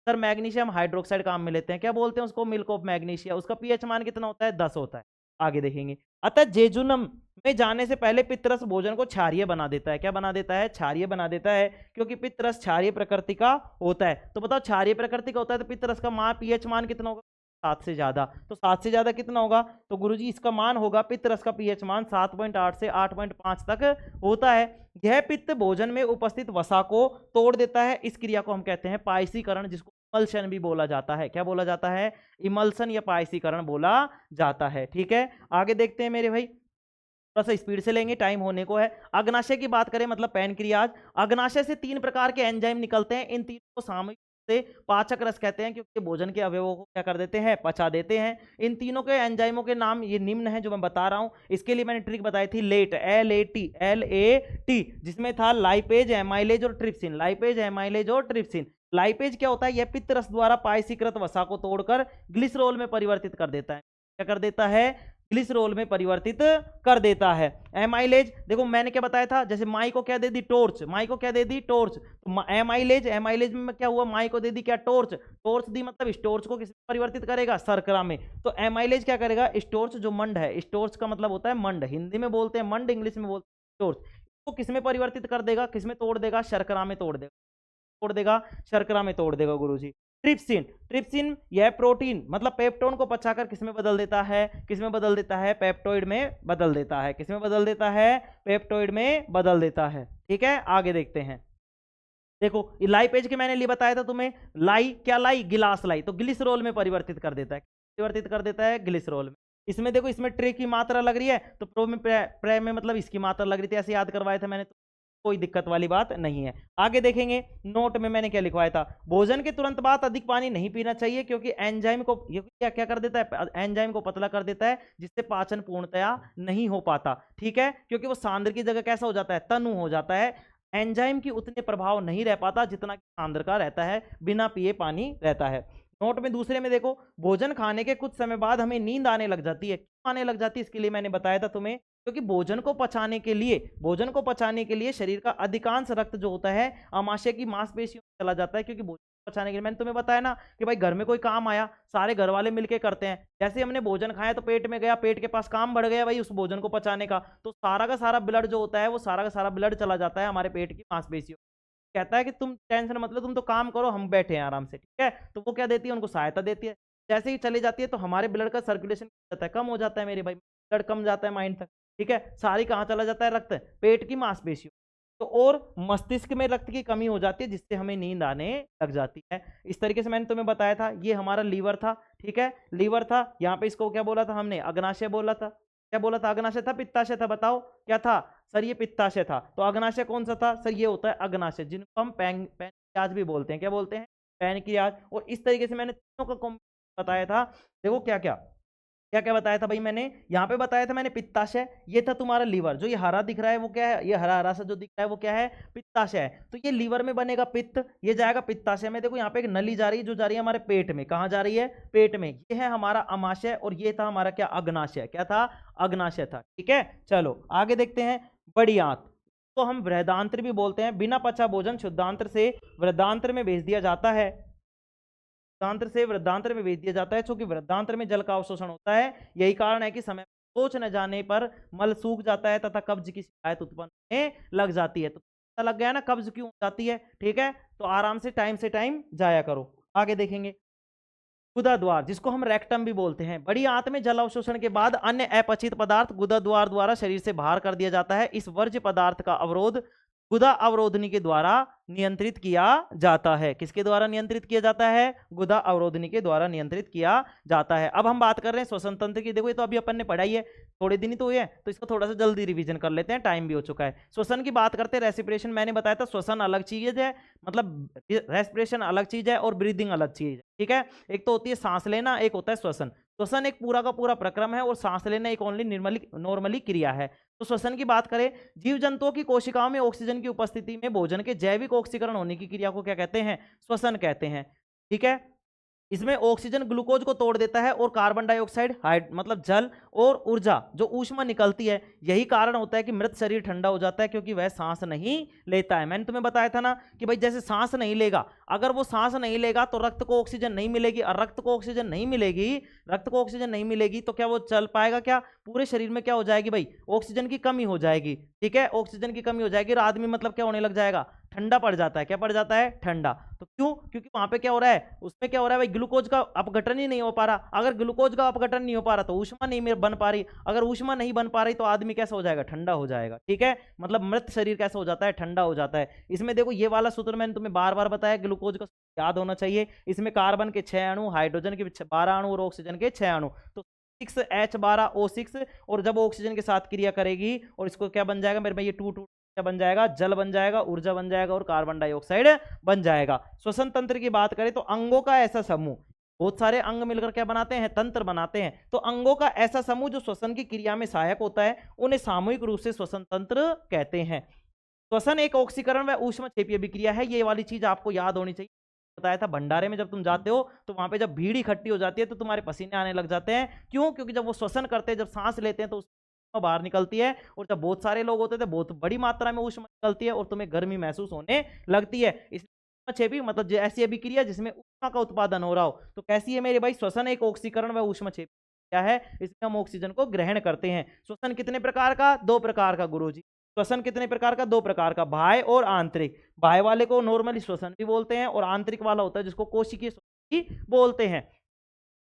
सर मैग्नीशियम हाइड्रोक्साइड काम में लेते हैं, क्या बोलते हैं उसको, मिल्क ऑफ मैग्नीशिया। उसका पीएच मान कितना होता है, 10 होता है। आगे देखेंगे, अतः जेजुनम में जाने से पहले पित्तरस भोजन को क्षारीय बना देता है। क्या बना देता है, क्षारीय बना देता है, क्योंकि पित्तरस क्षारीय प्रकृति का होता है। तो बताओ क्षारीय प्रकृति का होता है तो पित्तरस का मान, पीएच मान कितना होगा, 7 से ज्यादा। तो 7 से ज्यादा कितना होगा, तो गुरुजी इसका मान होगा, पित्तरस का पीएच मान 7.8 से 8.5 तक होता है। यह पित्त भोजन में उपस्थित वसा को तोड़ देता है। इस क्रिया को हम कहते हैं पायसीकरण, जिसको इमल्शन भी बोला जाता है। क्या बोला जाता है, इमल्सन या पायसीकरण बोला जाता है। ठीक है, आगे देखते हैं मेरे भाई, थोड़ा सा स्पीड से लेंगे, टाइम होने को है। अग्नाशय की बात करें, मतलब पैनक्रियाज। अग्नाशय से 3 प्रकार के एंजाइम निकलते हैं। इन तीनों को सामूहिक से पाचक रस कहते हैं, क्योंकि भोजन के अवयवों को क्या कर देते हैं, पचा देते हैं। इन तीनों के एंजाइमों के नाम ये निम्न है जो मैं बता रहा हूं। इसके लिए मैंने ट्रिक बताई थी, लेट, LAT, जिसमें था लाइपेज, एमाइलेज और ट्रिप्सिन। लाइपेज, एमाइलेज और ट्रिप्सिन। लाइपेज क्या होता है, यह पित्त रस द्वारा पायसीकृत वसा को तोड़कर ग्लिसरॉल में परिवर्तित कर देता है। क्या कर देता है, ग्लिसरॉल में परिवर्तित कर देता है। एमाइलेज, देखो मैंने क्या बताया था, जैसे माई को क्या दे दी, टॉर्च। माई को क्या दे दी, टॉर्च। तो एमाइलेज, एमाइलेज में क्या हुआ, माई को दे दी क्या, टॉर्च। टॉर्च दी मतलब इस टॉर्च को किस परिवर्तित करेगा, शर्करा में। तो एमाइलेज क्या करेगा, स्टोर्च जो मंड है, स्टोर्च का मतलब होता है मंड, हिंदी में बोलते हैं मंड, इंग्लिश में बोलते हैं स्टोर्च। तो किसमें परिवर्तित कर देगा, किसमें तोड़ देगा, शर्करा में तोड़ देगा, तोड़ देगा, शर्करा में तोड़ देगा गुरुजी। ट्रिप्सिन, ट्रिप्सिन यह प्रोटीन मतलब पेप्टोन को पचाकर किसमें बदल देता है, किसमें बदल देता है, पेप्टोइड में बदल देता है। किसमें बदल देता है, पेप्टोइड में बदल देता है। ठीक है, आगे देखते हैं। देखो लाइपेज के मैंने लिए बताया था तुम्हें, लाई क्या, लाई गिलास लाई, तो ग्लिसरॉल में परिवर्तित कर देता है, परिवर्तित कर देता है ग्लिसरॉल में। इसमें देखो, इसमें ट्रे की मात्रा लग रही है, तो प्रो में, प्रे में मतलब इसकी मात्रा लग रही थी, ऐसे याद करवाया था मैंने, तो कोई दिक्कत वाली बात नहीं है। आगे देखेंगे, नोट में मैंने क्या लिखवाया था, भोजन के तुरंत बाद अधिक पानी नहीं पीना चाहिए, क्योंकि एंजाइम को ये क्या क्या कर देता है, एंजाइम को पतला कर देता है, जिससे पाचन पूर्णतया नहीं हो पाता। ठीक है, क्योंकि वो सांद्र की जगह कैसा हो जाता है, तनु हो जाता है। एंजाइम की उतने प्रभाव नहीं रह पाता जितना कि सांद्र का रहता है, बिना पिए पानी रहता है। नोट में दूसरे में देखो, भोजन खाने के कुछ समय बाद हमें नींद आने लग जाती है। क्यों आने लग जाती है, इसके लिए मैंने बताया था तुम्हें, क्योंकि भोजन को पचाने के लिए, भोजन को पचाने के लिए शरीर का अधिकांश रक्त जो होता है आमाशय की मांसपेशियों में चला जाता है। क्योंकि भोजन को पचाने के लिए मैंने तुम्हें बताया ना कि भाई घर में कोई काम आया, सारे घर वाले मिलके करते हैं। जैसे हमने भोजन खाया तो पेट में गया, पेट के पास काम बढ़ गया भाई उस भोजन को पचाने का, तो सारा का सारा ब्लड जो होता है वो सारा का सारा ब्लड चला जाता है हमारे पेट की मांसपेशियों। कहता है कि तुम टेंशन मतलब, तुम तो काम करो, हम बैठे हैं आराम से। ठीक है, तो वो क्या देती है, उनको सहायता देती है। जैसे ही चली जाती है तो हमारे ब्लड का सर्कुलेशन जाता है, कम हो जाता है मेरे भाई, ब्लड कम जाता है माइंड तक। ठीक है, सारी कहाँ चला जाता है, रक्त, पेट की मांसपेशियों। तो और मस्तिष्क में रक्त की कमी हो जाती है, जिससे हमें नींद आने लग जाती है। इस तरीके से मैंने तुम्हें बताया था, ये हमारा लीवर था। ठीक है, लीवर था, यहाँ पे इसको क्या बोला था हमने, अग्नाशय बोला था। क्या बोला था, अग्नाशय था, पित्ताशय था, बताओ क्या था सर, ये पित्ताशय था। तो अग्नाशय कौन सा था सर, ये होता है अग्नाशय, जिनको हम पैनक्रियाज भी बोलते हैं। क्या बोलते हैं, पैनक्रियाज। और इस तरीके से मैंने तीनों का बताया था। देखो क्या क्या क्या क्या बताया था भाई मैंने, यहाँ पे बताया था मैंने पित्ताशय, ये था तुम्हारा लीवर। जो ये हरा दिख रहा है वो क्या है, ये हरा हरा सा जो दिख रहा है वो क्या है, पित्ताशय है। तो ये लीवर में बनेगा पित्त, ये जाएगा पित्ताशय में। देखो यहाँ पे एक नली जा रही है, जो जा रही है हमारे पेट में, कहाँ जा रही है, पेट में। ये है हमारा अमाशय, और ये था हमारा क्या, अग्नाशय। क्या था, अग्नाशय था। ठीक है, चलो आगे देखते हैं। बड़ी आंत तो हम बृहदांत्र भी बोलते हैं। बिना पचा भोजन शुद्धांत्र से वृद्धांत्र में भेज दिया जाता है, शुद्धांत्र से वृद्धांत्र में भेज दिया जाता है, क्योंकि वृद्धांत्र में जल का अवशोषण होता है। यही कारण है कि समय सोच न जाने पर मल सूख जाता है तथा कब्ज की शिकायत उत्पन्न होने लग जाती है। तो पता लग गया ना कब्ज क्यों हो जाती है, ठीक है। तो आराम से टाइम जाया करो। आगे देखेंगे गुदा द्वार, जिसको हम रेक्टम भी बोलते हैं। बड़ी आंत में जल अवशोषण के बाद अन्य अपचित पदार्थ गुदा द्वार द्वारा शरीर से बाहर कर दिया जाता है। इस वर्ज्य पदार्थ का अवरोध गुदा अवरोधनी के द्वारा नियंत्रित किया जाता है। किसके द्वारा नियंत्रित किया जाता है? गुदा अवरोधनी के द्वारा नियंत्रित किया जाता है। अब हम बात कर रहे हैं श्वसन तंत्र की। देखो ये तो अभी अपन ने पढ़ाई है, थोड़े दिन ही तो हुए हैं, तो इसको थोड़ा सा जल्दी रिवीजन कर लेते हैं, टाइम भी हो चुका है। श्वसन की बात करते हैं। रेस्पिरेशन मैंने बताया था, श्वसन अलग चीज है, मतलब रेस्पिरेशन अलग चीज है और ब्रीदिंग अलग चीज है, ठीक है। एक तो होती है सांस लेना, एक होता है श्वसन। श्वसन एक पूरा का पूरा प्रक्रम है और सांस लेना एक ओनली नॉर्मली क्रिया है। तो श्वसन की बात करें, जीव जंतुओं की कोशिकाओं में ऑक्सीजन की उपस्थिति में भोजन के जैविक ऑक्सीकरण होने की क्रिया को क्या कहते हैं? श्वसन कहते हैं, ठीक है। इसमें ऑक्सीजन ग्लूकोज को तोड़ देता है और कार्बन डाइऑक्साइड मतलब जल और ऊर्जा जो ऊष्मा निकलती है, यही कारण होता है कि मृत शरीर ठंडा हो जाता है, क्योंकि वह सांस नहीं लेता है। मैंने तुम्हें बताया था ना कि भाई जैसे सांस नहीं लेगा, अगर वो सांस नहीं लेगा तो रक्त को ऑक्सीजन नहीं मिलेगी, और रक्त को ऑक्सीजन नहीं मिलेगी तो क्या वो चल पाएगा? क्या पूरे शरीर में क्या हो जाएगी भाई? ऑक्सीजन की कमी हो जाएगी, ठीक है। ऑक्सीजन की कमी हो जाएगी और आदमी मतलब क्या होने लग जाएगा? ठंडा पड़ जाता है। क्या पड़ जाता है? ठंडा। तो क्यों? क्योंकि वहां पे क्या हो रहा है, उसमें क्या हो रहा है भाई? ग्लूकोज का अपघटन ही नहीं हो पा रहा। अगर ग्लूकोज का अपघटन नहीं हो पा रहा तो ऊष्मा नहीं बन पा रही। अगर ऊष्मा नहीं बन पा रही तो आदमी कैसा हो जाएगा? ठंडा हो जाएगा, ठीक है। मतलब मृत शरीर कैसा हो जाता है? ठंडा हो जाता है। इसमें देखो ये वाला सूत्र मैंने तुम्हें बार बार बताया, ग्लूकोज का याद होना चाहिए। इसमें कार्बन के 6 अणु, हाइड्रोजन के 12 अणु और ऑक्सीजन के 6 अणु, तो 6H12O6, और जब ऑक्सीजन के साथ क्रिया करेगी और इसको क्या बन जाएगा मेरे भाई? ये 2 क्या बन जाएगा? जल बन जाएगा, ऊर्जा बन जाएगा और कार्बन डाइऑक्साइड बन जाएगा। श्वसन तंत्र की बात करें तो अंगों का ऐसा समूह, बहुत सारे अंग मिलकर क्या बनाते हैं? तंत्र बनाते हैं। तो अंगों का ऐसा समूह जो श्वसन की क्रिया में सहायक होता है, उन्हें सामूहिक रूप से श्वसन तंत्र कहते हैं। श्वसन एक ऑक्सीकरण व ऊष्मक्षेपीय विक्रिया है। ये वाली चीज आपको याद होनी चाहिए। बताया था भंडारे में जब तुम जाते हो तो वहां पे जब भीड़ इकट्ठी हो जाती है तो तुम्हारे पसीने आने लग जाते हैं। क्यों? क्योंकि जब वो श्वसन करते हैं, जब सांस लेते हैं तो बाहर निकलती है, और जब बहुत सारे लोग होते थे बहुत बड़ी मात्रा में ऊष्मा निकलती है और तुम्हें गर्मी महसूस होने लगती है। इसमें मतलब ऐसी अभिक्रिया जिसमें ऊष्मा का उत्पादन हो रहा हो, तो कैसी है मेरे भाई? श्वसन एक ऑक्सीकरण व ऊष्मक्षेपी क्या है? इसमें हम ऑक्सीजन को ग्रहण करते हैं। श्वसन कितने प्रकार का? 2 प्रकार का गुरुजी। श्वसन कितने प्रकार का? 2 प्रकार का, बाह्य और आंतरिक। बाह्य वाले को नॉर्मली श्वसन भी बोलते हैं और आंतरिक वाला होता है जिसको कोशिकीय श्वसन भी बोलते हैं।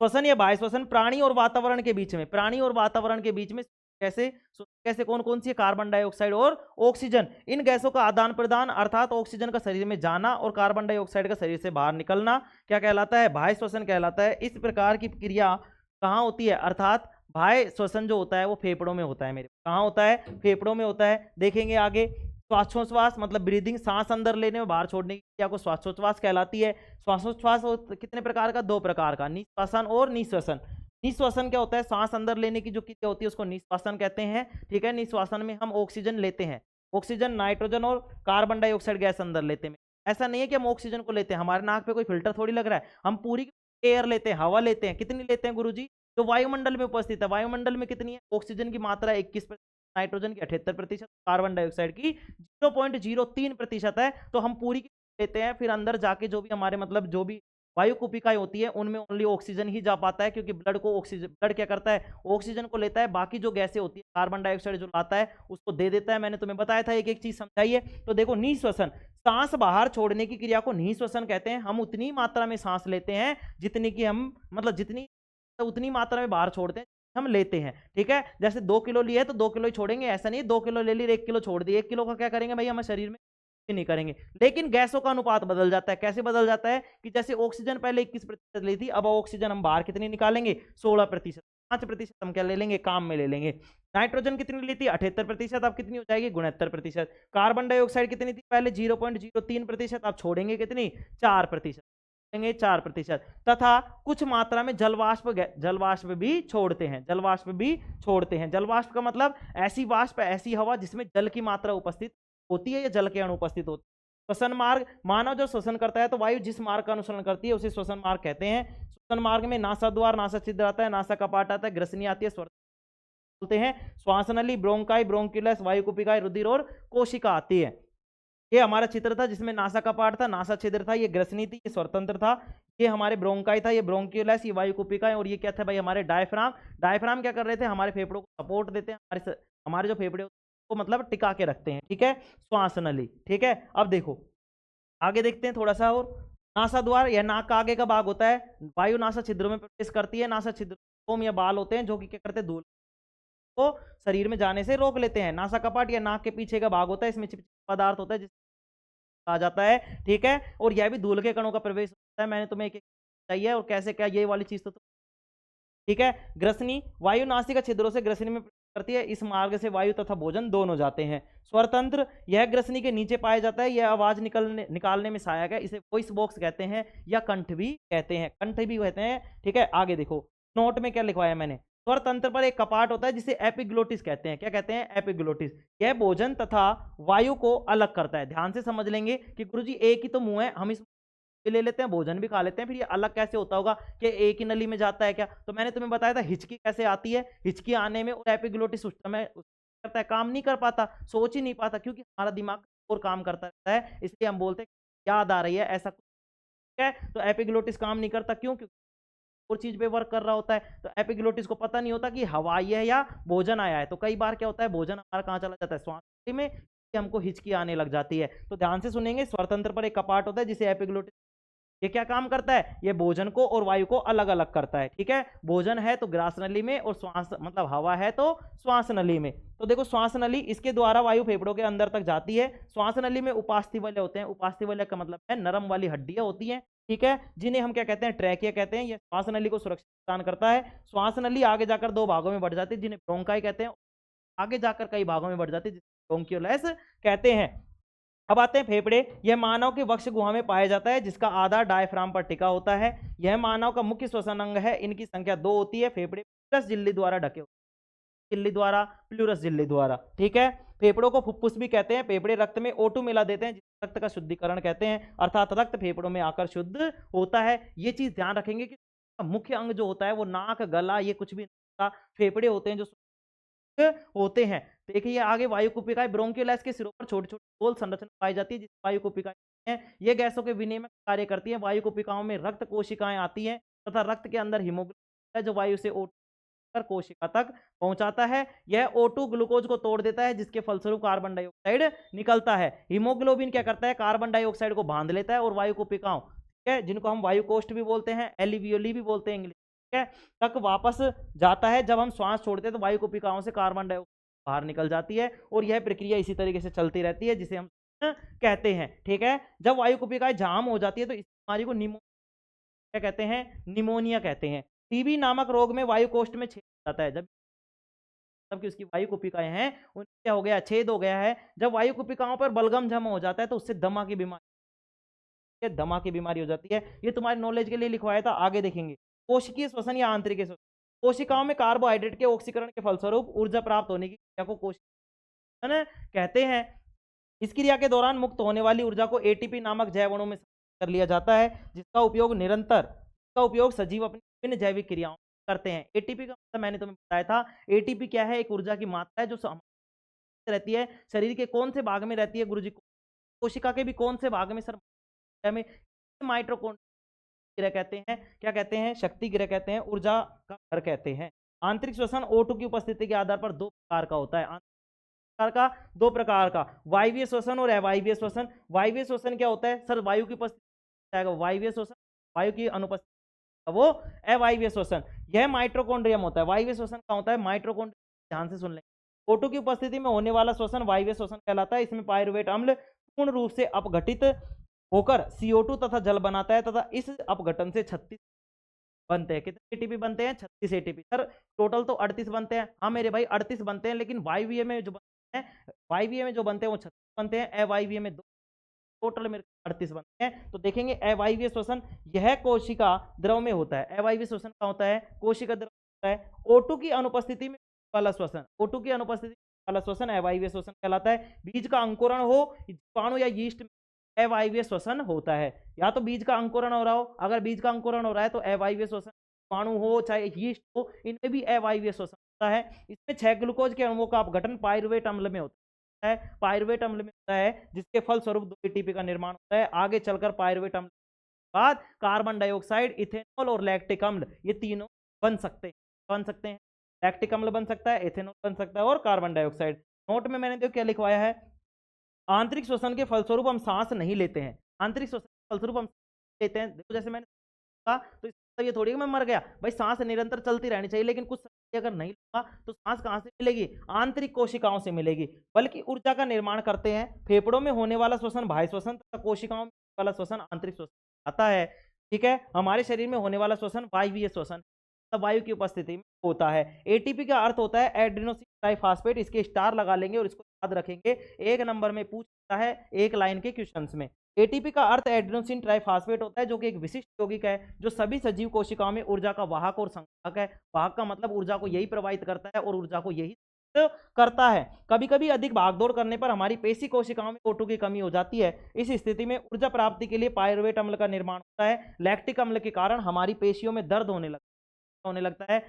श्वसन या बाह्य श्वसन प्राणी और वातावरण के बीच में, कैसे कौन कौन सी? कार्बन डाइऑक्साइड और ऑक्सीजन, इन गैसों का आदान प्रदान, अर्थात ऑक्सीजन का शरीर में जाना और कार्बन डाइऑक्साइड का शरीर से बाहर निकलना क्या कहलाता है? बाह्य श्वसन कहलाता है। इस प्रकार की क्रिया कहाँ होती है? अर्थात बाह्य श्वसन जो होता है वो फेफड़ों में होता है मेरे। कहाँ होता है? फेफड़ों में होता है। देखेंगे आगे। श्वासोच्छ्वास मतलब ब्रीदिंग, सांस अंदर लेने और बाहर छोड़ने की क्रिया को श्वासोच्छ्वास कहलाती है। श्वासोच्छ्वास कितने प्रकार का? 2 प्रकार का, निश्वासन और निःश्वसन। निःश्वसन क्या होता है? सांस अंदर लेने की जो क्रिया होती है उसको निःश्वासन कहते हैं, ठीक है। निःश्वासन में हम ऑक्सीजन लेते हैं, ऑक्सीजन, नाइट्रोजन और कार्बन डाइऑक्साइड गैस अंदर लेते हैं। ऐसा नहीं है कि हम ऑक्सीजन को लेते हैं, हमारे नाक पे कोई फिल्टर थोड़ी लग रहा है, हम पूरी एयर लेते हैं, हवा लेते हैं। कितनी लेते हैं गुरुजी? जो वायुमंडल में उपस्थित है। वायुमंडल में कितनी है? ऑक्सीजन की मात्रा 21%, नाइट्रोजन की 78%, कार्बन डाइऑक्साइड की 0.03% है। तो हम पूरी लेते हैं, फिर अंदर जाके जो भी हमारे मतलब जो भी वायु कुपिकाएं होती है उनमें ओनली ऑक्सीजन ही जा पाता है, क्योंकि ब्लड क्या करता है? ऑक्सीजन को लेता है, बाकी जो गैसें होती है कार्बन डाइऑक्साइड जो लाता है उसको दे देता है। मैंने तुम्हें बताया था, एक एक चीज समझाइए। तो देखो निःश्वसन, सांस बाहर छोड़ने की क्रिया को निःश्वसन कहते हैं। हम उतनी मात्रा में सांस लेते हैं जितनी की हम मतलब जितनी उतनी मात्रा में बाहर छोड़ते हैं हम लेते हैं, ठीक है। जैसे 2 किलो लिए तो 2 किलो ही छोड़ेंगे, ऐसा नहीं 2 किलो ले ली 1 किलो छोड़ दी। 1 किलो का क्या करेंगे भाई? हमारे शरीर में नहीं करेंगे। लेकिन गैसों का अनुपात बदल जाता है। कैसे बदल जाता है? कि जैसे ऑक्सीजन पहले 21% ली थी, अब ऑक्सीजन हम बाहर कितनी निकालेंगे? 16%। 5% हम क्या ले लेंगे? काम में ले लेंगे। नाइट्रोजन कितनी ली थी? 78%, अब कितनी हो जाएगी? 69%। कार्बन डाइऑक्साइड कितनी थी पहले? 0.03%, अब छोड़ेंगे कितनी? 4%। 4%। तथा कुछ मात्रा में जलवाष्प भी छोड़ते हैं। जलवाष्प का मतलब ऐसी वाष्प, ऐसी हवा जिसमें जल की मात्रा उपस्थित होती है या जल के अणु उपस्थित होते हैं। श्वसन मार्ग, मानव जो श्वसन करता है तो वायु जिस मार्ग का अनुसरण करती है उसे श्वसन मार्ग कहते हैं। श्वसन मार्ग में नासा द्वार, नासा छिद्र आता है, नासा कपाट आता है, ग्रसनी आती है, बोलते हैं, श्वास नली, ब्रोंकाई, ब्रोंक्यूलस, वायुकुपिकाएं, रुधिर और कोशिका आती है। ये हमारा चित्र था जिसमें नासा का पार्ट था, नासा छिद्र था, ये ग्रसनी थी, ये स्वतंत्र था, ये हमारे ब्रोंकाई था, ये ब्रोंक्यूलस, ये वायुकुपिकाएं, और ये क्या था भाई हमारे डायफ्राम। डायफ्राम क्या कर रहे थे, हमारे फेफड़ों को सपोर्ट देते हैं, हमारे जो फेफड़े को मतलब टिका के रखते हैं, ठीक है, श्वास नली, ठीक है। अब देखो आगे देखते हैं थोड़ा सा और, नासा द्वार या नाक का आगे का भाग होता है, वायु नासा छिद्रों में प्रवेश करती है, नासा छिद्र फोम या बाल होते हैं जो कि क्या करते हैं, धूल को शरीर में जाने से रोक लेते हैं। नासा कपाट या नाक के पीछे का भाग होता है, इसमें चिपचिपा पदार्थ होता है जिसे कहा जाता है, ठीक है, और यह भी धूल के कणों का प्रवेश होता है। मैंने तुम्हें एक चाहिए और कैसे क्या ये वाली चीज तो ठीक है। ग्रसनी, वायु नासिका छिद्रों से ग्रसनी में प्रवेश करती है, इस मार्ग से वायु तथा भोजन दोनों जाते हैं। स्वरतंत्र, यह ग्रसनी के नीचे पाया जाता है, यह आवाज निकालने में सहायक है, इसे वॉइस बॉक्स कहते हैं या कंठ भी कहते हैं, कंठ भी कहते हैं, ठीक है। आगे देखो नोट में क्या लिखवाया मैंने, स्वर तंत्र पर एक कपाट होता है जिसे एपिग्लोटिस कहते हैं। क्या कहते हैं, एपिग्लोटिस। यह भोजन तथा वायु को अलग करता है। ध्यान से समझ लेंगे कि गुरुजी एक ही तो मुंह है, हम इस भी ले लेते हैं, भोजन भी खा लेते हैं, फिर ये अलग कैसे होता होगा कि एक ही नली में जाता है क्या? तो मैंने तुम्हें बताया था हिचकी कैसे आती है, हिचकी आने में और एपिग्लोटिस उस समय करता है, काम नहीं कर पाता, सोच ही नहीं पाता, क्योंकि हमारा दिमाग और काम करता रहता है, इसलिए हम बोलते हैं याद आ रही है ऐसा कुछ है। तो एपिग्लोटिस काम नहीं करता, क्यों? क्योंकि और चीज पे वर्क कर रहा होता है। तो एपिग्लोटिस को पता नहीं होता कि हवा आई है या भोजन आया है। तो कई बार क्या होता है, भोजन हमारा कहाँ चला जाता है, श्वास में, हमको हिचकी आने लग जाती है। तो ध्यान से सुनेंगे, स्वरतंत्र पर एक कपाट होता है जिसे एपिग्लोटिस, ये क्या काम करता है, ये भोजन को और वायु को अलग अलग करता है, ठीक है। भोजन है तो ग्रास नली में और श्वास मतलब हवा है तो श्वास नली में। तो देखो श्वास नली, इसके द्वारा वायु फेफड़ों के अंदर तक जाती है। श्वास नली में उपास्थि होते हैं, उपास्थि का मतलब है नरम वाली हड्डियां होती हैं, ठीक है, जिन्हें हम क्या कहते हैं, ट्रैकिया कहते हैं। यह श्वास नली को सुरक्षित प्रदान करता है। श्वास नली आगे जाकर दो भागों में बढ़ जाती है जिन्हें ब्रोंकाई कहते हैं, आगे जाकर कई भागों में बढ़ जाती है जिसे ब्रोंकियोलस कहते हैं। अब आते हैं फेफड़े। यह मानव के वक्ष गुहा में पाया जाता है जिसका आधार डायफ्राम पर टिका होता है। यह मानव का मुख्य श्वसन अंग है। इनकी संख्या 2 होती है। फेफड़े प्लस झिल्ली द्वारा ढके होते हैं, झिल्ली द्वारा, प्लूरस झिल्ली द्वारा, ठीक है। फेफड़ों को फुफ्फुस भी कहते हैं। फेफड़े रक्त में O2 मिला देते हैं जिसे रक्त का शुद्धिकरण कहते हैं, अर्थात रक्त फेफड़ों में आकर शुद्ध होता है। ये चीज ध्यान रखेंगे कि मुख्य अंग जो होता है वो नाक, गला, ये कुछ भी नहीं होता, फेफड़े होते हैं जो होते हैं। देखिए आगे वायुकुपिकाएं, ब्रोंकियोलस के सिरों पर छोटी छोटी गोल संरचना पाई जाती है जिसे वायुकुपिकाएं हैं। ये गैसों के विनिमय कार्य करती हैं। वायुकुपिकाओं में रक्त कोशिकाएं आती हैं तथा रक्त के अंदर हीमोग्लोबिन है जो वायु से O2 कर कोशिका तक पहुंचाता है। यह O2 ग्लूकोज को तोड़ देता है जिसके फलस्वरूप कार्बन डाइऑक्साइड निकलता है। हीमोग्लोबिन क्या करता है, कार्बन डाइऑक्साइड को बांध लेता है और वायुकुपिकाओं, ठीक है, जिनको हम वायु कोष्ठ भी बोलते हैं, एलिवियोली भी बोलते हैं इंग्लिश, तक वापस जाता है। जब हम श्वास छोड़ते हैं तो वायुकुपिकाओं से कार्बन डाइऑक्साइड बाहर निकल जाती है और यह प्रक्रिया इसी तरीके से चलती रहती है जिसे हम कहते हैं, ठीक है। जब वायुकुपिकाएं जाम हो जाती है तो इस बीमारी को क्या कहते हैं, निमोनिया कहते हैं। टीबी नामक रोग में वायु कोष्ठ में छेद जाता है, जबकि उसकी वायुकुपिकाएं हैं उनमें क्या हो गया, छेद हो गया है। जब वायुकुपिकाओं पर बलगम जमा हो जाता है तो उससे दमा की बीमारी हो जाती है। ये तुम्हारे नॉलेज के लिए लिखवाया था, आगे देखेंगे। कोशिकीय श्वसन या आंतरिक श्वसन, कोशिकाओं में कार्बोहाइड्रेट के ऑक्सीकरण के फलस्वरूप ऊर्जा प्राप्त होने की क्रिया को कोशिका कहते हैं। इस क्रिया के दौरान मुक्त होने वाली ऊर्जा को एटीपी नामक जैव अणु में कर लिया जाता है जिसका उपयोग सजीव अपनी विभिन्न जैविक क्रियाओं करते हैं। एटीपी का मतलब मैंने तुम्हें बताया था, एटीपी क्या है, एक ऊर्जा की मात्रा है जो रहती है। शरीर के कौन से भाग में रहती है गुरुजी, कोशिका के भी कौन से भाग में सर, में माइटोकॉन्ड्रिया कहते हैं, क्या कहते हैं, शक्ति गृह कहते हैं, ऊर्जा का घर कहते हैं। आंतरिक श्वसन O2 की उपस्थिति के आधार पर 2 प्रकार का होता है, दो प्रकार का, वायवीय श्वसन और अवायवीय श्वसन। वायवीय श्वसन क्या होता है सर, वायु की उपस्थिति, वायवीय श्वसन वायु की अनुपस्थिति, वो अवायवीय श्वसन, यह माइटोकॉन्ड्रियम होता है। वायवीय श्वसन का होता है माइटोकॉन्ड्रियम, ध्यान से सुन लें। O2 की उपस्थिति में होने वाला श्वसन वायवीय श्वसन कहलाता है। इसमें पायरुवेट अम्ल पूर्ण रूप से अपघटित होकर CO2 तथा जल बनाता है तथा इस अपघटन से 36 बनते हैं। कितने एटीपी बनते हैं, 36 एटीपी। सर टोटल तो 38 बनते हैं, हाँ मेरे भाई 38 बनते हैं, लेकिन वायवीय में जो बनते हैं, वायवीय में जो बनते हैं वो 36 बनते हैं, अवायवीय में 2, टोटल मेरे 38 बनते हैं। तो देखेंगे अवायवीय श्वसन, यह कोशिका द्रव में होता है। अवायवीय श्वसन का होता है, कोशिका द्रव होता है। O2 की अनुपस्थिति में वाला श्वसन, O2 की अनुपस्थिति वाला श्वसन अवायवीय श्वसन कहलाता है। बीज का अंकुरण हो, जीवाणु या यीस्ट, अवायवीय श्वसन होता है। या तो बीज का अंकुरण हो रहा हो, अगर बीज का अंकुरण हो रहा है तो अवायवीय श्वसन, जीवाणु हो चाहे यीस्ट हो, इनमें भी अवायवीय श्वसन होता है। इसमें 6 ग्लूकोज के अणुओं का अपघटन पायरुवेट अम्ल में होता है। पायरुवेट अम्ल में होता है जिसके फलस्वरूप 2 एटीपी का निर्माण होता है। आगे चलकर पायरुवेट अम्ल के बाद कार्बन डाइऑक्साइड, इथेनॉल और लैक्टिक अम्ल, ये तीनों बन सकते हैं। लैक्टिक अम्ल बन सकता है, इथेनॉल बन सकता है और कार्बन डाइऑक्साइड। नोट में मैंने देखो क्या लिखवाया है, आंतरिक श्वसन के फलस्वरूप हम सांस नहीं लेते हैं। आंतरिक श्वसन के फलस्वरूप हम लेते हैं, देखो जैसे मैंने कहा, तो इसका ये थोड़ी कि मैं मर गया भाई, सांस निरंतर चलती रहनी चाहिए, लेकिन कुछ समय अगर नहीं लूंगा तो सांस कहां से मिलेगी? आंतरिक कोशिकाओं से मिलेगी। बल्कि ऊर्जा का निर्माण करते हैं फेफड़ों में होने वाला श्वसन बाह्य श्वसन तथा कोशिकाओं में वाला श्वसन आंतरिक श्वसन आता है। ठीक है, हमारे शरीर में होने वाला श्वसन वायवीय श्वसन वायु की उपस्थिति में होता है। एटीपी का अर्थ होता है एड्रेनोसिन ट्राइफॉस्फेट, इसके स्टार लगा लेंगे और इसको याद रखेंगे, एक नंबर में पूछता है एक लाइन के क्वेश्चंस में। एटीपी का अर्थ एड्रेनोसिन ट्राइफॉस्फेट होता है, जो कि एक विशिष्ट यौगिक है जो सभी सजीव कोशिकाओं में ऊर्जा का वाहक और संवाहक है। वाहक का मतलब ऊर्जा को यही प्रवाहित करता है और ऊर्जा को यही करता है। कभी कभी अधिक भागदौड़ करने पर हमारी पेशी कोशिकाओं में O2 की कमी हो जाती है। इस स्थिति में ऊर्जा प्राप्ति के लिए पायरुवेट अम्ल का निर्माण होता है। लैक्टिक अम्ल के कारण हमारी पेशियों में दर्द होने लगता है,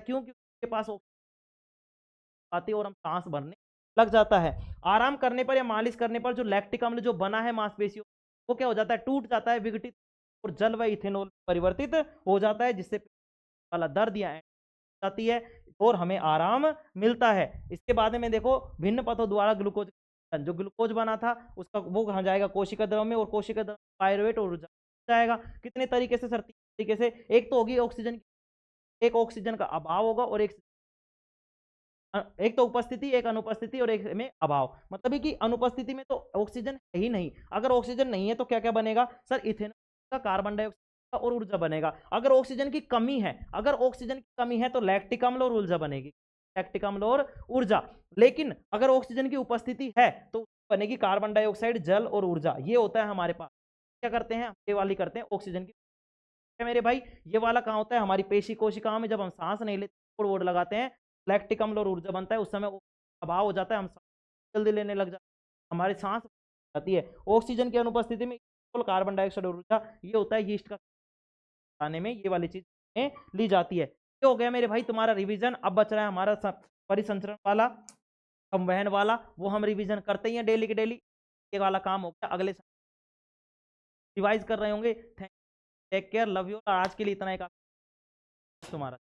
क्योंकि उसके पास आती है और हम सांस भरने लग जाता है। आराम करने पर या मालिश करने पर जो लैक्टिक अम्ल जो बना है मांसपेशियों, वो क्या हो जाता है? टूट जाता है, विघटित और जल व इथेनॉल परिवर्तित हो जाता है, जिससे वाला दर्द या जाती है और हमें आराम मिलता है। इसके बाद में देखो, भिन्न पथों द्वारा ग्लूकोज, जो ग्लूकोज बना था उसका वो कहाँ जाएगा? कोशिका द्रव में, और कोशिका द्रव पायरुवेट और ऊर्जा जाएगा। कितने तरीके से सर? तरीके से। एक तो होगी ऑक्सीजन, एक ऑक्सीजन का अभाव होगा और एक तो उपस्थिति, एक अनुपस्थिति और एक में अभाव। मतलब कि अनुपस्थिति में तो ऑक्सीजन है ही नहीं, अगर ऑक्सीजन नहीं है तो क्या क्या बनेगा सर? इथेनॉल का, कार्बन डाइऑक्साइड का और ऊर्जा बनेगा। अगर ऑक्सीजन की कमी है तो लैक्टिक अम्ल और ऊर्जा बनेगी, लैक्टिक अम्ल और ऊर्जा। लेकिन अगर ऑक्सीजन की उपस्थिति है तो बनेगी कार्बन डाइऑक्साइड, जल और ऊर्जा। ये होता है हमारे पास। क्या करते हैं? ये वाली करते हैं ऑक्सीजन की, मेरे भाई। ये वाला कहाँ होता है? हमारी पेशी कोशिकाओं में, जब हम सांस नहीं लेते, वोड लगाते हैं, लैक्टिक अम्ल और ऊर्जा बनता है, उस समय अभाव हो जाता है, हम जल्दी लेने लग जाते हैं, हमारी सांस आती है। ऑक्सीजन की अनुपस्थिति में कार्बन डाइऑक्साइड और ऊर्जा, ये होता है यीस्ट का खाने में, ये वाली चीज ली जाती है। ये हो गया मेरे भाई तुम्हारा रिवीजन। अब बच रहा है हमारा परिसंचरण वाला, संवहन वाला, वो हम रिवीजन करते ही हैं डेली के डेली। ये वाला काम हो गया, अगले रिवाइज कर रहे होंगे। Take care, love you. आज के लिए इतना ही काफी तुम्हारा।